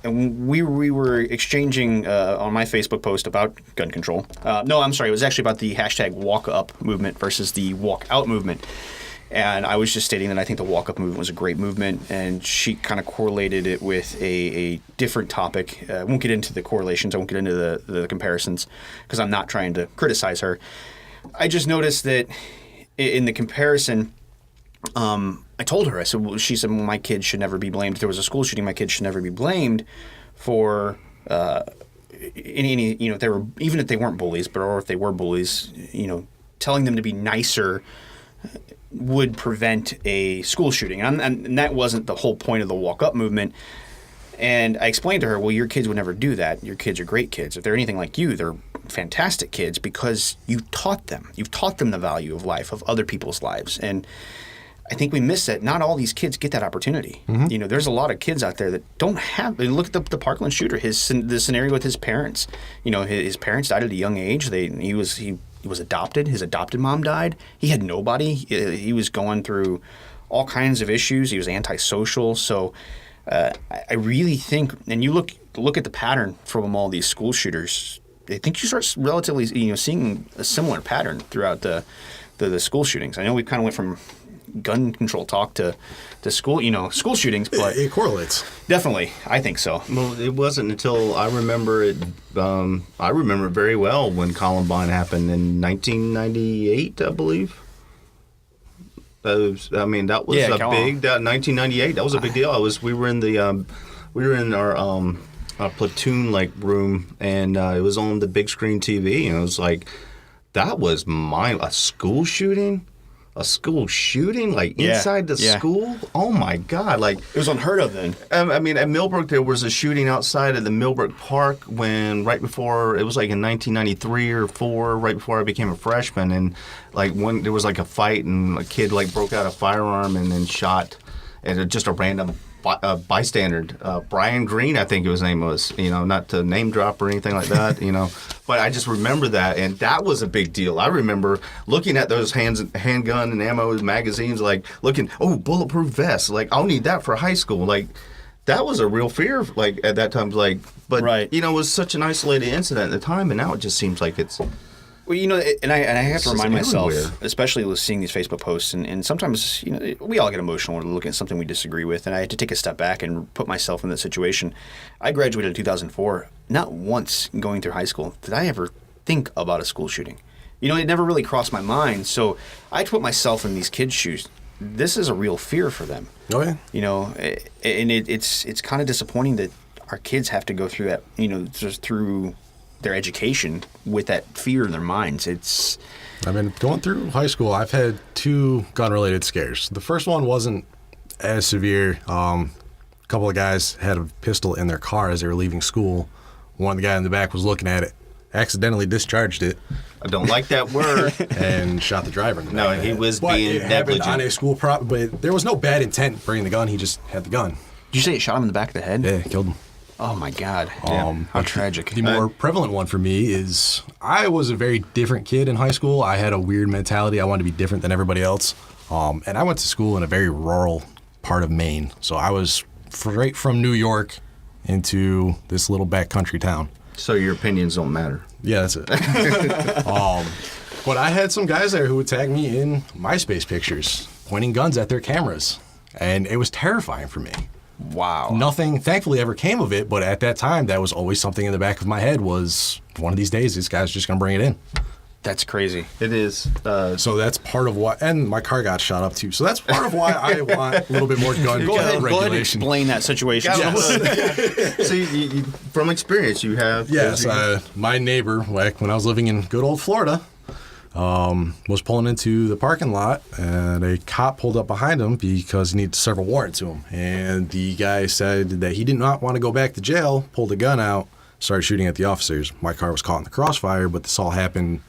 And we were exchanging on my Facebook post about gun control. No, I'm sorry. It was actually about the hashtag walk up movement versus the walk out movement. And I was just stating that I think the walk up movement was a great movement. And she kind of correlated it with a different topic. I won't get into the correlations. I won't get into the comparisons because I'm not trying to criticize her. I just noticed that in the comparison, I told her, she said, well, my kids should never be blamed. If there was a school shooting, my kids should never be blamed for any if they were, even if they weren't bullies, or if they were bullies, telling them to be nicer would prevent a school shooting. And that wasn't the whole point of the walk up movement. And I explained to her, well, your kids would never do that. Your kids are great kids. If they're anything like you, they're fantastic kids because you've taught them. You've taught them the value of life, of other people's lives. And I think we miss that. Not all these kids get that opportunity. Mm-hmm. There's a lot of kids out there that don't have. And look at the Parkland shooter. The scenario with his parents. His parents died at a young age. He was adopted. His adopted mom died. He had nobody. He was going through all kinds of issues. He was antisocial. So I really think, and you look at the pattern from all these school shooters. I think you start relatively seeing a similar pattern throughout the school shootings. I know we kind of went from gun control talk to school shootings, but it correlates. Definitely, I think so. Well, it wasn't until I remember it. I remember it very well when Columbine happened in 1998, I believe. That was a big. 1998. That was a big deal. We were in our platoon room, and it was on the big screen TV, and it was like that was a school shooting. A school shooting, inside the school? Oh, my God. It was unheard of then. At Millbrook, there was a shooting outside of the Millbrook Park right before, it was in 1993 or 4, right before I became a freshman. And, there was a fight, and a kid, broke out a firearm and then shot at just a random bystander. Brian Green, I think his name was, not to name drop or anything like that, But I just remember that, and that was a big deal. I remember looking at those handgun and ammo magazines, looking, bulletproof vests. I'll need that for high school. That was a real fear, at that time. But, right. It was such an isolated incident at the time, and now it just seems like it's... Well, and I have to remind myself, everywhere. especially with seeing these Facebook posts, and sometimes, we all get emotional when we're looking at something we disagree with, and I had to take a step back and put myself in that situation. I graduated in 2004. Not once going through high school did I ever think about a school shooting. It never really crossed my mind, so I had to put myself in these kids' shoes. This is a real fear for them. Oh, yeah. And it's kind of disappointing that our kids have to go through that, just through their education with that fear in their minds. Going through high school, I've had 2 gun-related scares. The first one wasn't as severe. A couple of guys had a pistol in their car as they were leaving school. One of the guys in the back was looking at it, accidentally discharged it. I don't like that word. And shot the driver in the back. No, he was being it negligent. happened on a school but there was no bad intent bringing the gun. He just had the gun. Did you say it shot him in the back of the head? Yeah, killed him. Oh, my God. How tragic. The more prevalent one for me is I was a very different kid in high school. I had a weird mentality. I wanted to be different than everybody else. And I went to school in a very rural part of Maine. So I was straight from New York into this little backcountry town. So your opinions don't matter. Yeah, that's it. But I had some guys there who would tag me in MySpace pictures, pointing guns at their cameras. And it was terrifying for me. Wow. Nothing, thankfully, ever came of it, but at that time, that was always something in the back of my head was, one of these days, this guy's just going to bring it in. That's crazy. It is. So that's part of why, and my car got shot up too, so that's part of why I want a little bit more gun Go ahead and regulation. explain that situation. Yes. So you, from experience, you have... Yes, my neighbor, when I was living in good old Florida, was pulling into the parking lot, and a cop pulled up behind him because he needed to serve a warrant to him. And the guy said that he did not want to go back to jail, pulled a gun out, started shooting at the officers. My car was caught in the crossfire, but this all happened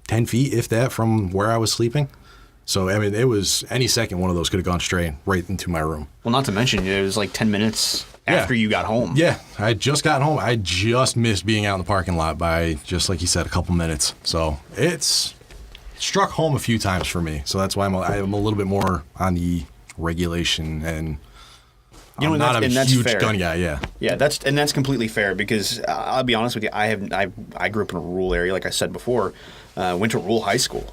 10 feet, if that, from where I was sleeping. So, I mean, it was any second one of those could have gone straight right into my room. Well, not to mention, it was like 10 minutes after you got home. Yeah, I had just gotten home. I just missed being out in the parking lot by, just like you said, a couple minutes. So it's struck home a few times for me. So that's why I'm a little bit more on the regulation, and I'm not a that's huge fair. gun guy. Yeah. Yeah, that's completely fair because I'll be honest with you, I grew up in a rural area, like I said before. Went to rural high school.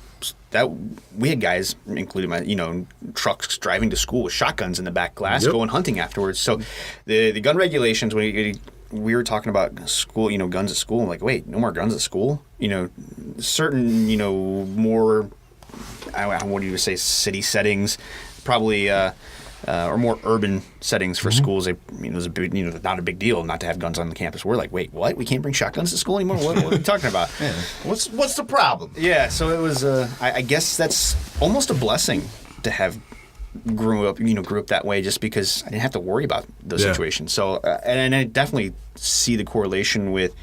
That we had guys, including my, trucks driving to school with shotguns in the back glass, going hunting afterwards. So, the gun regulations, when we were talking about school, guns at school, I'm like, wait, no more guns at school. Certain, more, what do you say, city settings, probably. Or more urban settings for schools, there's a big, not a big deal not to have guns on the campus. We're like, wait, what? We can't bring shotguns to school anymore? What are you talking about? Yeah. What's the problem? Yeah, so it was. I guess that's almost a blessing to have grew up that way, just because I didn't have to worry about those situations. So, and I definitely see the correlation with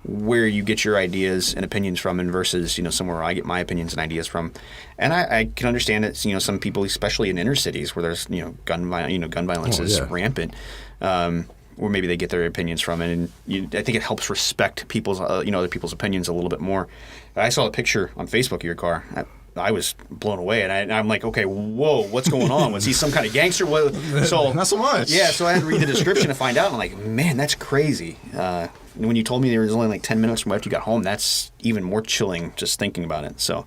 where you get your ideas and opinions from, and versus somewhere where I get my opinions and ideas from. And I can understand that some people, especially in inner cities where there's gun violence is rampant, where maybe they get their opinions from, and I think it helps respect people's other people's opinions a little bit more. I saw a picture on Facebook of your car. I was blown away, and I'm like, okay, whoa, what's going on? Was he some kind of gangster? So Not so much. Yeah, so I had to read the description to find out. I'm like, man, that's crazy. When you told me there was only like 10 minutes from after you got home, that's even more chilling just thinking about it. So,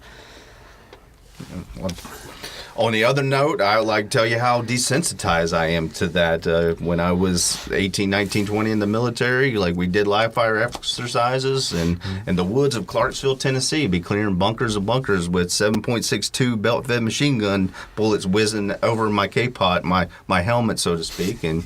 on the other note, I would like to tell you how desensitized I am to that. When I was 18, 19, 20 in the military, like we did live fire exercises in the woods of Clarksville, Tennessee, be clearing bunkers of bunkers with 7.62 belt-fed machine gun bullets whizzing over my K-pot, my helmet, so to speak, and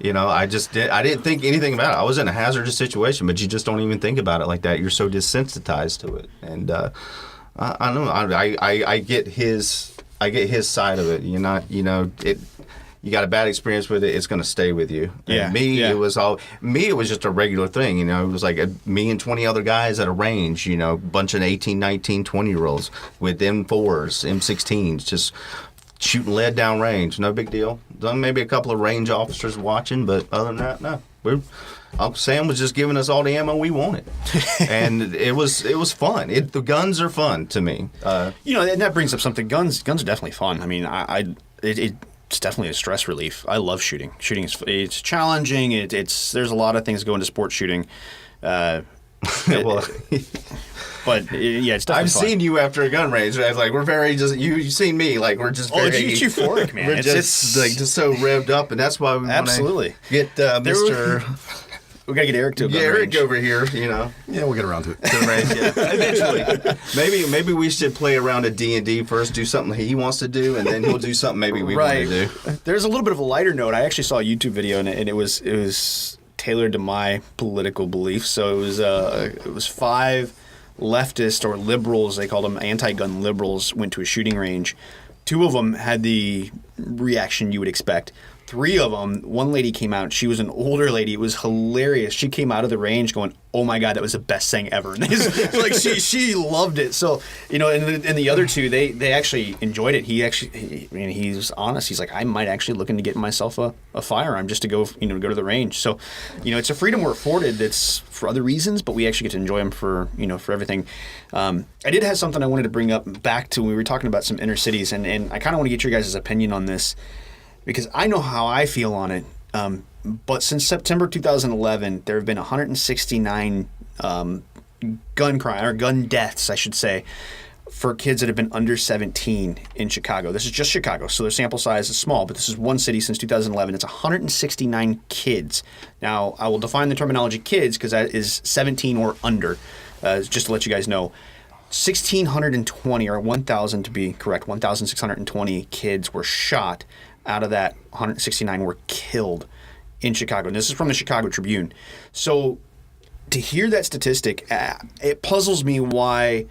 I didn't think anything about it. I was in a hazardous situation, but you just don't even think about it like that. You're so desensitized to it, and I don't know. I get his side of it. You're not, you got a bad experience with it, it's going to stay with you. And it was just a regular thing. It was like me and 20 other guys at a range, bunch of 18, 19, 20-year-olds with M4s, M16s, just shooting lead down range. No big deal. Maybe a couple of range officers watching, but other than that, no. Uncle Sam was just giving us all the ammo we wanted, and it was fun. The guns are fun to me. And that brings up something. Guns are definitely fun. I mean, it's definitely a stress relief. I love shooting. Shooting it's challenging. There's a lot of things go into sports shooting. But it's definitely I've fun. seen you after a gun range. I was like, we're very just you've seen me like we're just very it's euphoric, man. We're just so revved up, and that's why we want to get Mr. We gotta get Eric to a gun Eric range. over here. Yeah, we'll get around to it. To the range, eventually. Maybe we should play around a D&D first, do something he wants to do, and then he'll do something maybe we want to do. There's a little bit of a lighter note. I actually saw a YouTube video, and it was tailored to my political beliefs. So it was 5 leftist or liberals, they called them anti-gun liberals, went to a shooting range. 2 of them had the reaction you would expect. 3 of them, one lady came out. She was an older lady. It was hilarious. She came out of the range going, "Oh my God, that was the best thing ever!" And like she loved it. So and the other 2, they actually enjoyed it. He was honest. He's like, I might actually looking to get myself a firearm just to go to the range. So it's a freedom we're afforded that's for other reasons, but we actually get to enjoy them for for everything. I did have something I wanted to bring up back to when we were talking about some inner cities, and I kind of want to get your guys' opinion on this, because I know how I feel on it. But since September 2011, there have been 169 gun deaths, I should say, for kids that have been under 17 in Chicago. This is just Chicago, so their sample size is small, but this is one city since 2011. It's 169 kids. Now, I will define the terminology kids because that is 17 or under, just to let you guys know. 1,620, or 1,000 to be correct, 1,620 kids were shot. Out of that, 169 were killed in Chicago. And this is from the Chicago Tribune. So to hear that statistic, it puzzles me why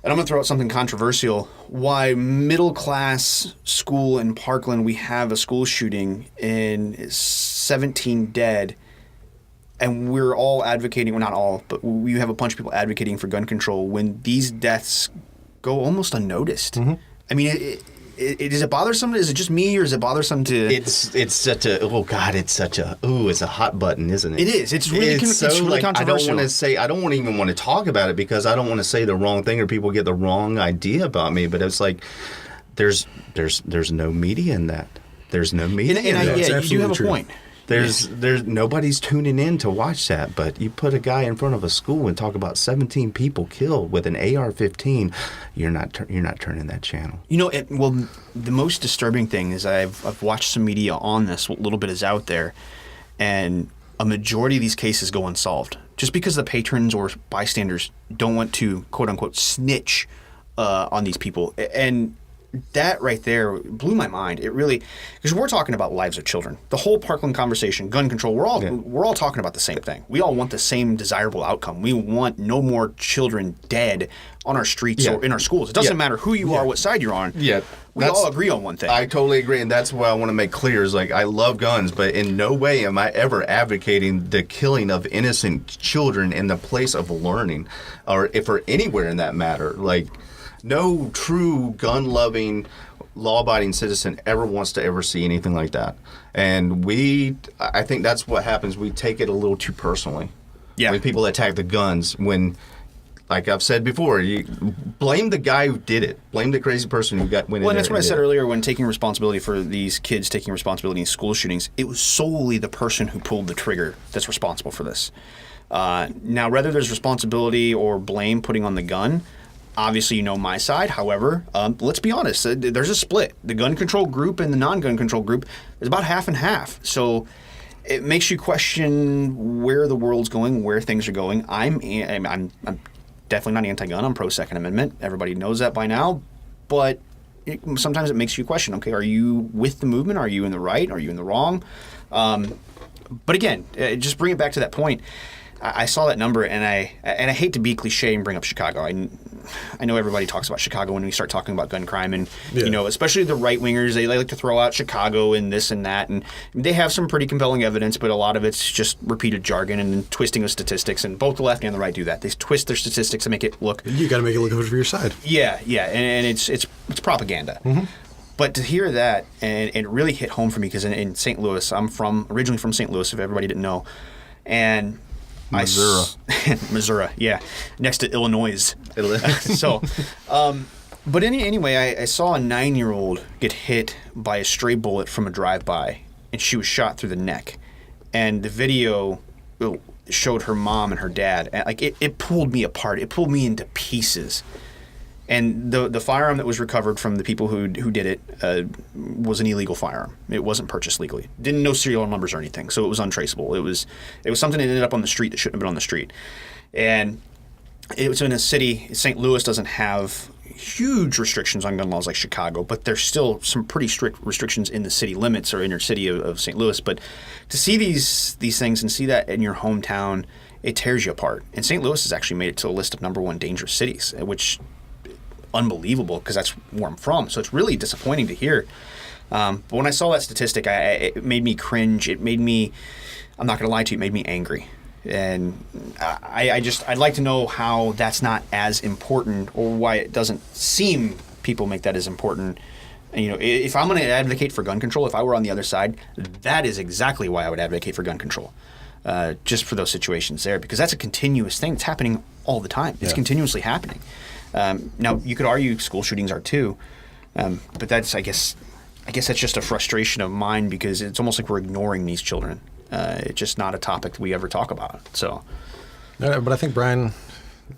and I'm going to throw out something controversial, why middle class school in Parkland, we have a school shooting and 17 dead, and we're all advocating, well, not all, but we have a bunch of people advocating for gun control when these deaths go almost unnoticed. I mean, is it bothersome? Is it just me, or is it bothersome to? It's such a it's a hot button, isn't it? It is. It's really it's really like, controversial. I don't even want to talk about it because I don't want to say the wrong thing or people get the wrong idea about me. But it's like there's no media in that. There's no media. And in that. yeah, you do have a true. point. There's nobody's tuning in to watch that, but you put a guy in front of a school and talk about 17 people killed with an AR-15, you're not turning that channel. You know, well, the most disturbing thing is I've watched some media on this. What little bit is out there, and a majority of these cases go unsolved just because the patrons or bystanders don't want to quote unquote snitch on these people. And that right there blew my mind. It really, because we're talking about lives of children. The whole Parkland conversation, gun control, we're all talking about the same thing. We all want the same desirable outcome. We want no more children dead on our streets or in our schools. It doesn't matter who you are, what side you're on. Yeah, we all agree on one thing. I totally agree, and that's what I want to make clear is like I love guns, but in no way am I ever advocating the killing of innocent children in the place of learning, or if or anywhere in that matter. Like, no true gun-loving, law-abiding citizen ever wants to ever see anything like that. And I think that's what happens. We take it a little too personally. Yeah. When people attack the guns, when, like I've said before, you blame the guy who did it. Blame the crazy person who went in there. Well, and that's what I and said did it. earlier when taking responsibility for these kids taking responsibility in school shootings. It was solely the person who pulled the trigger that's responsible for this. Now, whether there's responsibility or blame putting on the gun, obviously, you know my side. However, let's be honest. There's a split. The gun control group and the non-gun control group is about half and half. So it makes you question where the world's going, where things are going. I'm definitely not anti-gun. I'm pro-Second Amendment. Everybody knows that by now. But sometimes it makes you question, okay, are you with the movement? Are you in the right? Are you in the wrong? But again, just bring it back to that point. I saw that number, and I hate to be cliche and bring up Chicago. I know everybody talks about Chicago when we start talking about gun crime, and you know, especially the right wingers, they like to throw out Chicago and this and that, and they have some pretty compelling evidence, but a lot of it's just repeated jargon and twisting of statistics. And both the left and the right do that. They twist their statistics and make it look. You got to make it look good for your side. Yeah, and it's propaganda. But to hear that, and it really hit home for me because in St. Louis, I'm originally from St. Louis, if everybody didn't know, and Missouri. Missouri, yeah, next to Illinois. So, but anyway, I saw a 9-year-old get hit by a stray bullet from a drive-by, and she was shot through the neck. And the video showed her mom and her dad. And like it pulled me apart. It pulled me into pieces. And the firearm that was recovered from the people who did it was an illegal firearm. It wasn't purchased legally. Didn't know serial numbers or anything, so it was untraceable. It was something that ended up on the street that shouldn't have been on the street. And it was in a city. St. Louis doesn't have huge restrictions on gun laws like Chicago, but there's still some pretty strict restrictions in the city limits or inner city of St. Louis. But to see these things and see that in your hometown, it tears you apart. And St. Louis has actually made it to a list of #1 dangerous cities, which unbelievable because that's where I'm from. So it's really disappointing to hear. But when I saw that statistic, it made me cringe. It made me, I'm not going to lie to you, it made me angry. And I'd like to know how that's not as important or why it doesn't seem people make that as important. And, you know, if I'm going to advocate for gun control, if I were on the other side, that is exactly why I would advocate for gun control. Just for those situations there, because that's a continuous thing. It's happening all the time. It's continuously happening. Now, you could argue school shootings are too, but that's, I guess that's just a frustration of mine because it's almost like we're ignoring these children. It's just not a topic we ever talk about. So, But I think Brian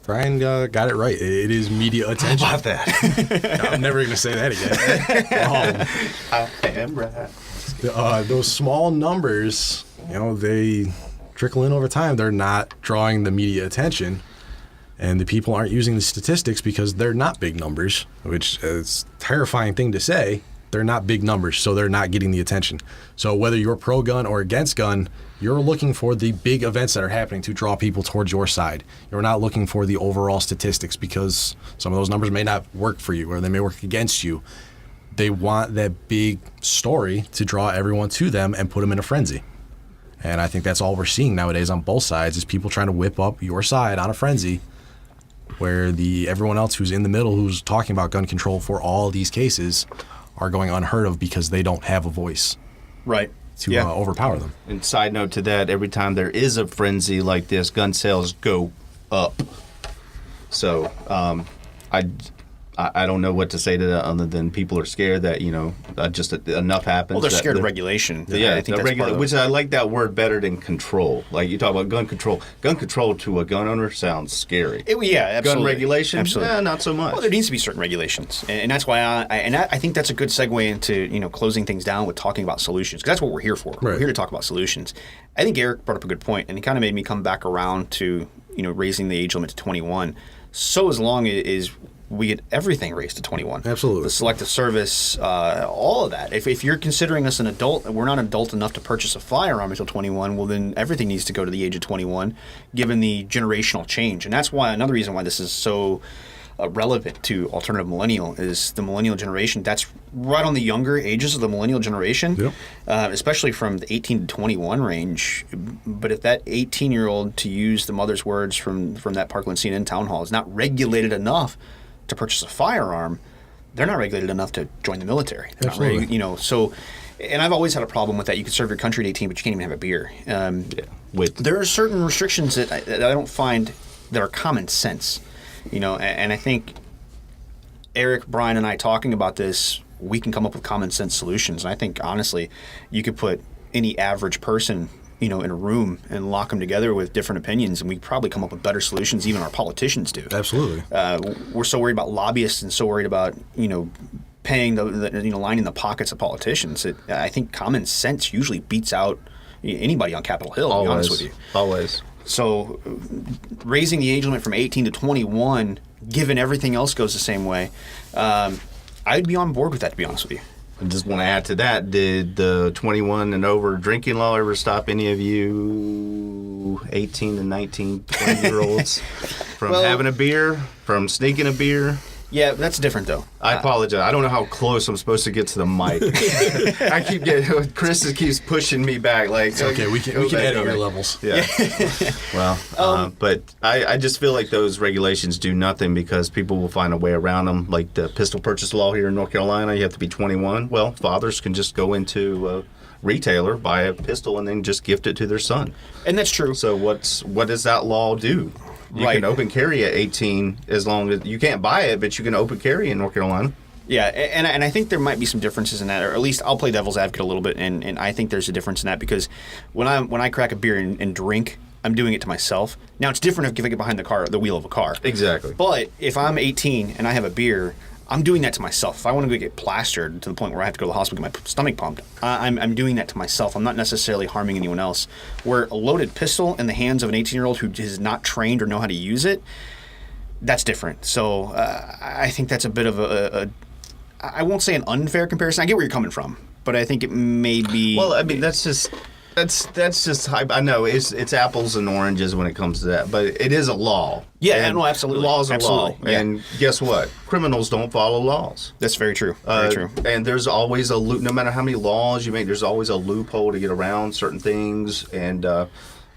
got it right. It is media attention. How about that? I'm never going to say that again. I am right. Those small numbers, you know, they trickle in over time. They're not drawing the media attention. And the people aren't using the statistics because they're not big numbers, which is a terrifying thing to say. they're not big numbers, so they're not getting the attention. So whether you're pro-gun or against gun, you're looking for the big events that are happening to draw people towards your side. You're not looking for the overall statistics because some of those numbers may not work for you or they may work against you. They want that big story to draw everyone to them and put them in a frenzy. And I think that's all we're seeing nowadays on both sides is people trying to whip up your side on a frenzy where everyone else who's in the middle who's talking about gun control for all these cases are going unheard of because they don't have a voice Right. to overpower them. And side note to that, every time there is a frenzy like this, gun sales go up. So I don't know what to say to that other than people are scared that, just enough happens. Well, they're that scared of regulation. Yeah, I think that's part of it. which I like that word better than control. Like you talk about gun control. Gun control to a gun owner sounds scary. Yeah, absolutely. Gun regulation, Absolutely. not so much. Well, there needs to be certain regulations, and that's why I think that's a good segue into closing things down with talking about solutions because that's what we're here for. We're Right. here to talk about solutions. I think Eric brought up a good point, and he kind of made me come back around to raising the age limit to 21. So as long as we get everything raised to 21. Absolutely. The selective service, all of that. If you're considering us an adult and we're not adult enough to purchase a firearm until 21, well, then everything needs to go to the age of 21, given the generational change. And that's why another reason why this is so relevant to alternative millennial is the millennial generation. That's right on the younger ages of the millennial generation, Yep. Especially from the 18 to 21 range. But if that 18-year-old, to use the mother's words from that Parkland CNN town hall, is not regulated enough to purchase a firearm, they're not regulated enough to join the military. They're not Absolutely. ready, so, and I've always had a problem with that. You can serve your country at 18, but you can't even have a beer. There are certain restrictions that I don't find that are common sense, and I think Eric, Brian, and I talking about this, we can come up with common sense solutions. And I think, honestly, you could put any average person in a room and lock them together with different opinions, and we probably come up with better solutions even our politicians do. Absolutely. We're so worried about lobbyists and so worried about paying lining the pockets of politicians. I think common sense usually beats out anybody on Capitol Hill. To be honest with you. Always. So raising the age limit from 18 to 21, given everything else goes the same way, I'd be on board with that. To be honest with you. I just want to add to that, did the 21 and over drinking law ever stop any of you 18 to 19, 20-year-olds from having a beer, from sneaking a beer? Yeah, that's different though. I apologize. I don't know how close I'm supposed to get to the mic. I keep getting, Chris keeps pushing me back. Like, It's okay. We can edit your levels. Yeah. Well, but I just feel like those regulations do nothing because people will find a way around them. Like the pistol purchase law here in North Carolina, you have to be 21. Well, fathers can just go into a retailer, buy a pistol, and then just gift it to their son. And that's true. So what does that law do? You Right. can open carry at 18 as long as you can't buy it, but you can open carry in North Carolina. Yeah, and I think there might be some differences in that, or at least I'll play devil's advocate a little bit, and I think there's a difference in that because when I crack a beer and drink, I'm doing it to myself. Now it's different if I get behind the wheel of a car. Exactly. But if I'm 18 and I have a beer, I'm doing that to myself. If I want to go get plastered to the point where I have to go to the hospital and get my stomach pumped, I'm doing that to myself. I'm not necessarily harming anyone else. Where a loaded pistol in the hands of an 18-year-old who is not trained or know how to use it, that's different. So I think that's a bit of I won't say an unfair comparison. I get where you're coming from, but I think it may be. Well, I mean, that's just hype. I know it's apples and oranges when it comes to that, but it is a law. Yeah, and no, absolutely. Laws are law. Absolutely, yeah. And guess what? Criminals don't follow laws. That's very true. Very true. And there's always a loop. No matter how many laws you make, there's always a loophole to get around certain things. And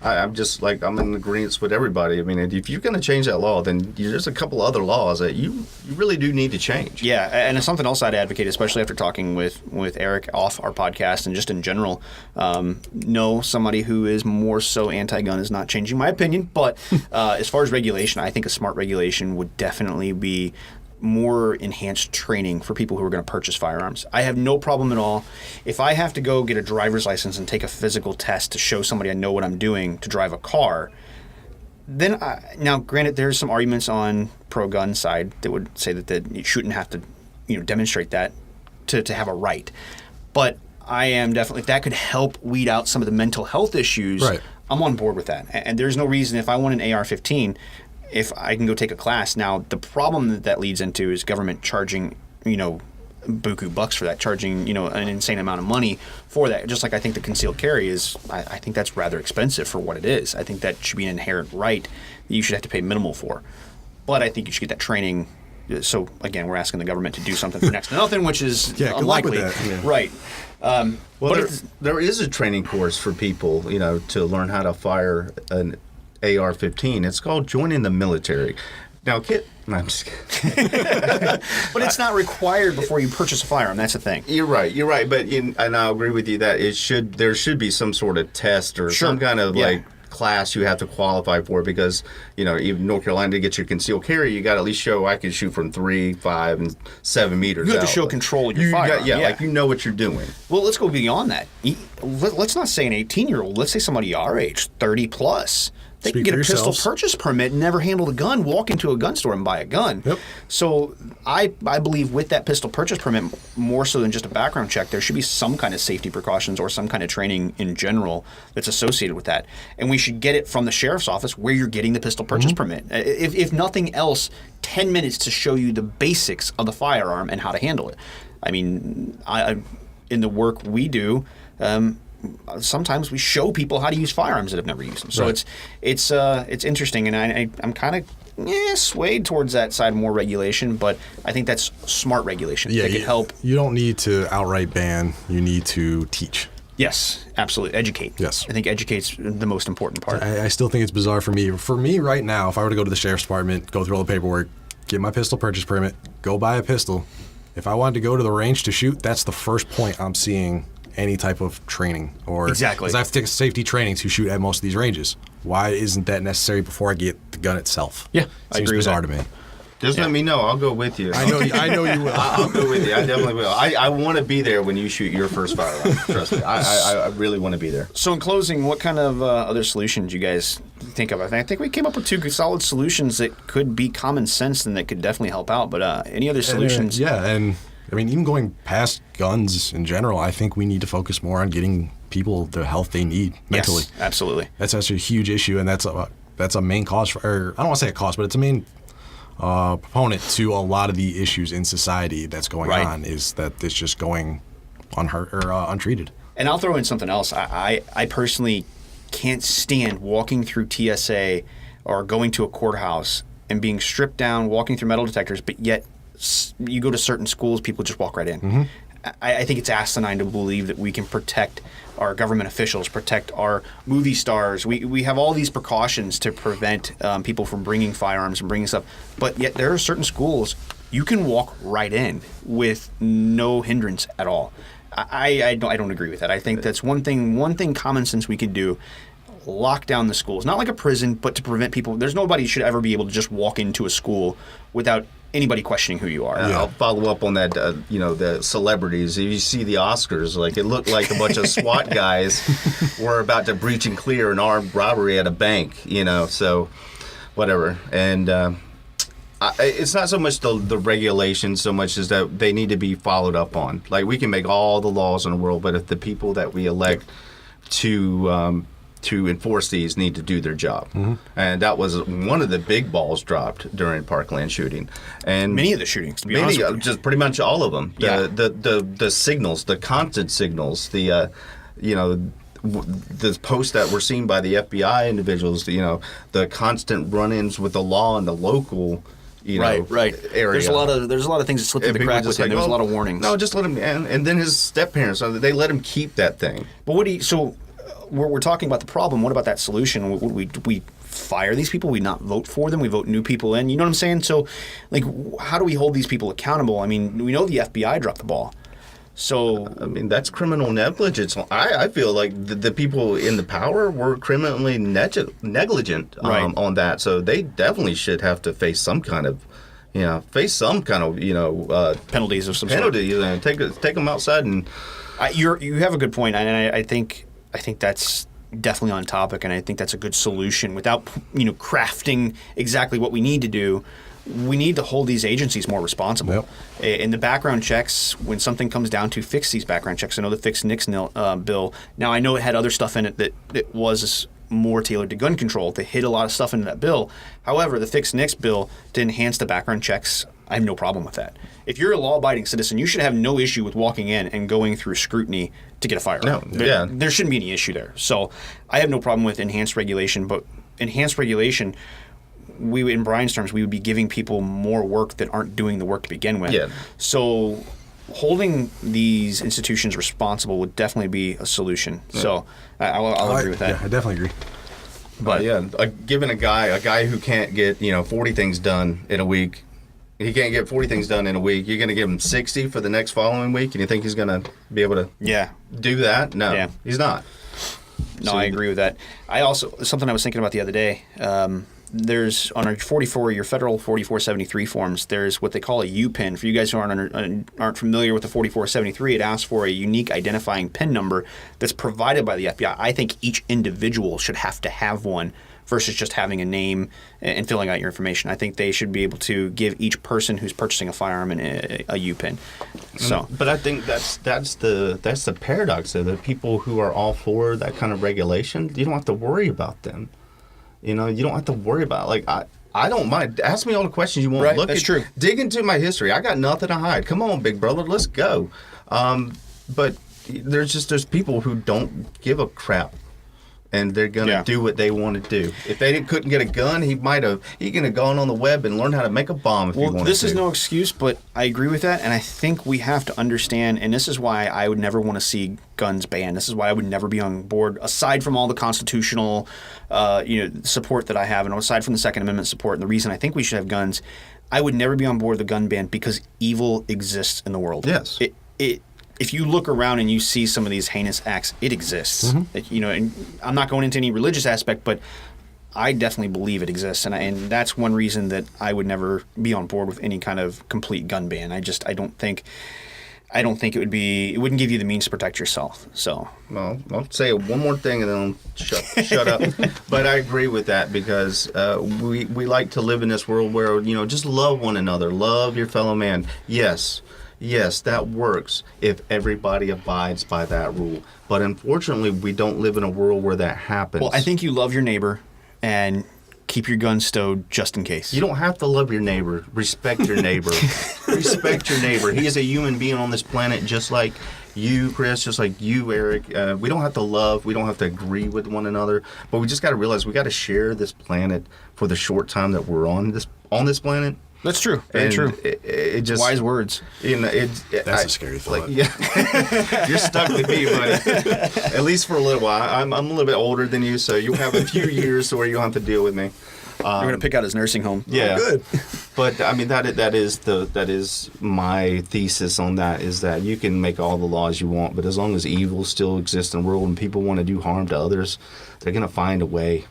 I'm just like, I'm in agreement with everybody. I mean, if you're going to change that law, then there's a couple other laws that you really do need to change. Yeah, and it's something else I'd advocate, especially after talking with Eric off our podcast and just in general. No, somebody who is more so anti-gun is not changing my opinion. But as far as regulation, I think a smart regulation would definitely be more enhanced training for people who are going to purchase firearms. I have no problem at all. If I have to go get a driver's license and take a physical test to show somebody I know what I'm doing to drive a car, then now granted there's some arguments on pro-gun side that would say that you shouldn't have to demonstrate that to have a right. But I am definitely, if that could help weed out some of the mental health issues, Right. I'm on board with that. And there's no reason if I want an AR-15, if I can go take a class. Now, the problem that leads into is government charging, buku bucks for that, charging an insane amount of money for that. Just like I think the concealed carry is, I think that's rather expensive for what it is. I think that should be an inherent right that you should have to pay minimal for. But I think you should get that training. So again, we're asking the government to do something for next to nothing, which is Yeah, good luck with unlikely. that. Yeah. Right. Well, But there is a training course for people, to learn how to fire an AR-15. It's called Joining the Military. Now, no, I'm just kidding. But it's not required before you purchase a firearm. That's the thing. You're right. But and I agree with you that there should be some sort of test or Sure. some kind of Yeah. class you have to qualify for, because even North Carolina, to get your concealed carry, you got to at least show I can shoot from 3, 5, and 7 meters. You have to out. show control of your firearm. Like you know what you're doing. Well, let's go beyond that. Let's not say an 18-year-old. Let's say somebody our age, 30 plus. They can Speak get a for pistol yourselves. purchase permit, never handle a gun, walk into a gun store and buy a gun. Yep. So I believe with that pistol purchase permit, more so than just a background check, there should be some kind of safety precautions or some kind of training in general that's associated with that. And we should get it from the sheriff's office where you're getting the pistol purchase permit. If nothing else, 10 minutes to show you the basics of the firearm and how to handle it. I mean, in the work we do, sometimes we show people how to use firearms that have never used them. So Right. it's interesting, and I'm kind of swayed towards that side, more regulation, but I think that's smart regulation. Yeah, that could help. You don't need to outright ban. You need to teach. Yes, absolutely. Educate. Yes. I think educate's the most important part. I still think it's bizarre for me. For me right now, if I were to go to the sheriff's department, go through all the paperwork, get my pistol purchase permit, go buy a pistol, if I wanted to go to the range to shoot, that's the first point I'm seeing any type of training. Or Exactly. because I have to take safety training to shoot at most of these ranges. Why isn't that necessary before I get the gun itself? Yeah, I Seems agree with bizarre that. to me. Just let me know. I'll go with you. I know you will. I'll go with you. I definitely will. I want to be there when you shoot your first firearm. Trust me. I really want to be there. So in closing, what kind of other solutions you guys think of? I think we came up with 2 good, solid solutions that could be common sense and that could definitely help out. But any other solutions? Yeah, and I mean, even going past guns in general, I think we need to focus more on getting people the health they need mentally. Yes, absolutely. That's such a huge issue, and that's a main cause for, or I don't want to say a cause, but it's a main proponent to a lot of the issues in society that's going Right. on, is that it's just going unheard or untreated. And I'll throw in something else. I personally can't stand walking through TSA or going to a courthouse and being stripped down, walking through metal detectors, but yet you go to certain schools, people just walk right in. Mm-hmm. I think it's asinine to believe that we can protect our government officials, protect our movie stars. We have all these precautions to prevent people from bringing firearms and bringing stuff, but yet there are certain schools you can walk right in with no hindrance at all. I don't agree with that. I think that's one thing common sense we could do. Lock down the schools, not like a prison, but to prevent people. There's nobody should ever be able to just walk into a school without anybody questioning who you are. I'll follow up on that. The celebrities. If you see the Oscars, like it looked like a bunch of SWAT guys were about to breach and clear an armed robbery at a bank. So whatever. And it's not so much the regulations so much as that they need to be followed up on. Like we can make all the laws in the world, but if the people that we elect to enforce these need to do their job. Mm-hmm. And that was one of the big balls dropped during Parkland shooting. And Many of the shootings, to be honest with you. just pretty much all of them. Yeah. The signals, the constant signals, the posts that were seen by the FBI individuals, the constant run-ins with the law and the local right. area. There's a lot of things that slip through the people crack just with him. like, There was a "Oh, lot of warnings. No, just let him. And then his step parents, they let him keep that thing. But what do you? So we're talking about the problem. What about that solution? Would we fire these people? We not vote for them? We vote new people in? You know what I'm saying? So, like, how do we hold these people accountable? I mean, we know the FBI dropped the ball. So I mean, that's criminal negligence. I feel like the people in the power were criminally negligent Right. on that. So they definitely should have to face some kind of, penalties of some penalty. Take them outside and. You have a good point, and I think that's definitely on topic, and I think that's a good solution. Without crafting exactly what we need to do, we need to hold these agencies more responsible. Yep. In the background checks, when something comes down to fix these background checks, I know the Fix NICS bill. Now I know it had other stuff in it that was more tailored to gun control. They hid a lot of stuff into that bill. However, the Fix NICS bill to enhance the background checks I have no problem with that. If you're a law-abiding citizen, you should have no issue with walking in and going through scrutiny to get a firearm. No, There shouldn't be any issue there. So I have no problem with enhanced regulation, but enhanced regulation, in Brian's terms, we would be giving people more work that aren't doing the work to begin with. Yeah. So holding these institutions responsible would definitely be a solution. So I'll agree with that. Yeah, I definitely agree. But giving a guy who can't get 40 things done in a week, he can't get 40 things done in a week. You're going to give him 60 for the next following week, and you think he's going to be able to do that? No, he's not. No, I agree with that. Something I was thinking about the other day. There's on your federal 4473 forms. There's what they call a UPIN. For you guys who aren't familiar with the 4473, it asks for a unique identifying PIN number that's provided by the FBI. I think each individual should have to have one versus just having a name and filling out your information. I think they should be able to give each person who's purchasing a firearm a UPIN. So, but I think that's the paradox of the people who are all for that kind of regulation. You don't have to worry about them. You don't have to worry about I don't mind. Ask me all the questions you want. Right, that's true. Dig into my history. I got nothing to hide. Come on, big brother, let's go. But there's people who don't give a crap, and they're gonna do what they want to do. If they couldn't get a gun, he could have gone on the web and learned how to make a bomb if he wanted to. Well, this is no excuse, but I agree with that, and I think we have to understand, and this is why I would never want to see guns banned. This is why I would never be on board, aside from all the constitutional support that I have, and aside from the Second Amendment support, and the reason I think we should have guns, I would never be on board the gun ban because evil exists in the world. Yes. If you look around and you see some of these heinous acts, it exists. Mm-hmm. And I'm not going into any religious aspect, but I definitely believe it exists, and that's one reason that I would never be on board with any kind of complete gun ban. I don't think it wouldn't give you the means to protect yourself. So, well, I'll say one more thing and then I'll shut up. But I agree with that because we like to live in this world where just love one another, love your fellow man. Yes, that works if everybody abides by that rule. But unfortunately, we don't live in a world where that happens. Well, I think you love your neighbor and keep your gun stowed just in case. You don't have to love your neighbor. Respect your neighbor. Respect your neighbor. He is a human being on this planet just like you, Chris, just like you, Eric. We don't have to love. We don't have to agree with one another. But we just got to realize we got to share this planet for the short time that we're on this planet. That's true. Very true. It just wise words. That's a scary thought. You're stuck with me, buddy. At least for a little while. I'm a little bit older than you, so you'll have a few years where you don't have to deal with me. You're going to pick out his nursing home. Yeah, good. But I mean that is my thesis on that, is that you can make all the laws you want, but as long as evil still exists in the world and people want to do harm to others, they're going to find a way.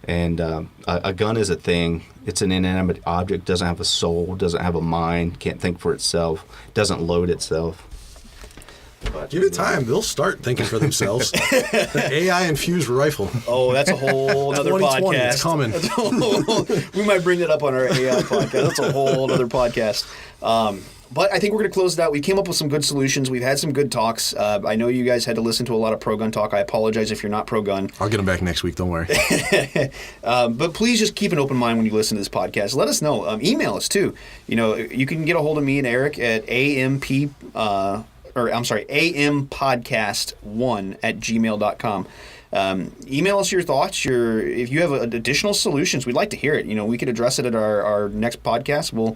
And a gun is a thing. It's an inanimate object, doesn't have a soul, doesn't have a mind, can't think for itself, doesn't load itself. But give it time. They'll start thinking for themselves. The AI-infused rifle. Oh, that's a whole other 2020, podcast. it's coming. We might bring that up on our AI podcast. That's a whole other podcast. But I think we're going to close it out. We came up with some good solutions. We've had some good talks. I know you guys had to listen to a lot of pro-gun talk. I apologize if you're not pro-gun. I'll get them back next week. Don't worry. But please just keep an open mind when you listen to this podcast. Let us know. Email us, too. You can get a hold of me and Eric at ampodcast1@gmail.com. Email us your thoughts. If you have additional solutions, we'd like to hear it. We could address it at our next podcast. We're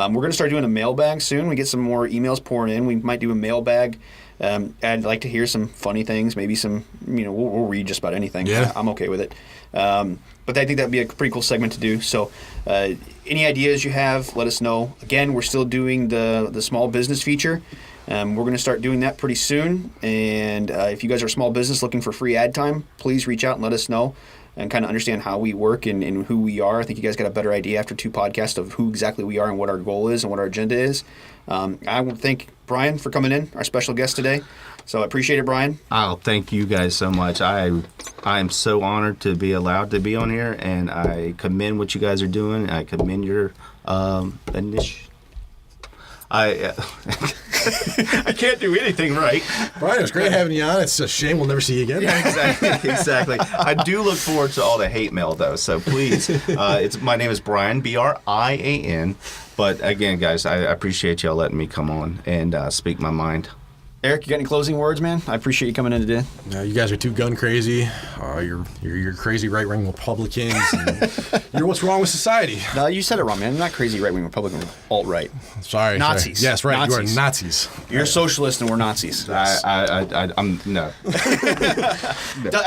going to start doing a mailbag soon. We get some more emails pouring in. We might do a mailbag. I'd like to hear some funny things. Maybe some. We'll read just about anything. Yeah. I'm okay with it. But I think that'd be a pretty cool segment to do. So, any ideas you have, let us know. Again, we're still doing the small business feature. We're going to start doing that pretty soon. And if you guys are a small business looking for free ad time, please reach out and let us know and kind of understand how we work and who we are. I think you guys got a better idea after 2 podcasts of who exactly we are and what our goal is and what our agenda is. I want to thank Brian for coming in, our special guest today. So I appreciate it, Brian. Oh, thank you guys so much. I'm so honored to be allowed to be on here, and I commend what you guys are doing. I commend your initiative. I can't do anything right. Brian, it was great having you on. It's a shame we'll never see you again. Exactly. I do look forward to all the hate mail, though. So please, my name is Brian, Brian. But again, guys, I appreciate y'all letting me come on and speak my mind. Eric, you got any closing words, man? I appreciate you coming in today. You guys are too gun crazy. You're crazy right-wing Republicans. And you're what's wrong with society. No, you said it wrong, man. I'm not crazy right-wing Republican, alt-right. Sorry. Nazis. Yes, right. Nazis. You are Nazis. You're a socialist and we're Nazis. I'm no.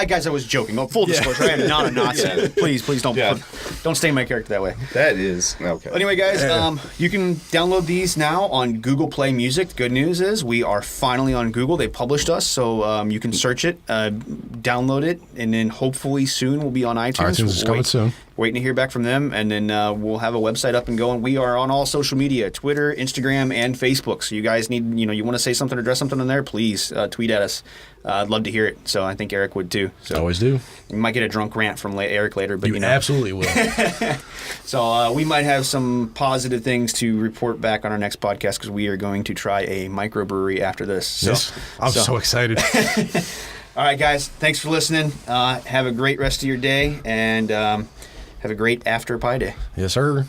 Guys, I was joking. Oh, full disclosure, I am not a Nazi. Yeah. Please don't stain my character that way. That is okay. Anyway, guys, you can download these now on Google Play Music. The good news is we are finally on Google. They published us, so you can search it, download it, and then hopefully soon we'll be on iTunes. iTunes is coming soon. Waiting to hear back from them, and then we'll have a website up and going. We are on all social media, Twitter, Instagram, and Facebook. So you guys need, you want to say something or address something on there, please tweet at us. I'd love to hear it. So I think Eric would too. So Always do. you might get a drunk rant from Eric later, but You absolutely will. So we might have some positive things to report back on our next podcast because we are going to try a microbrewery after this. So, Yes. I'm so excited. All right, guys. Thanks for listening. Have a great rest of your day, and have a great after Pi Day. Yes, sir.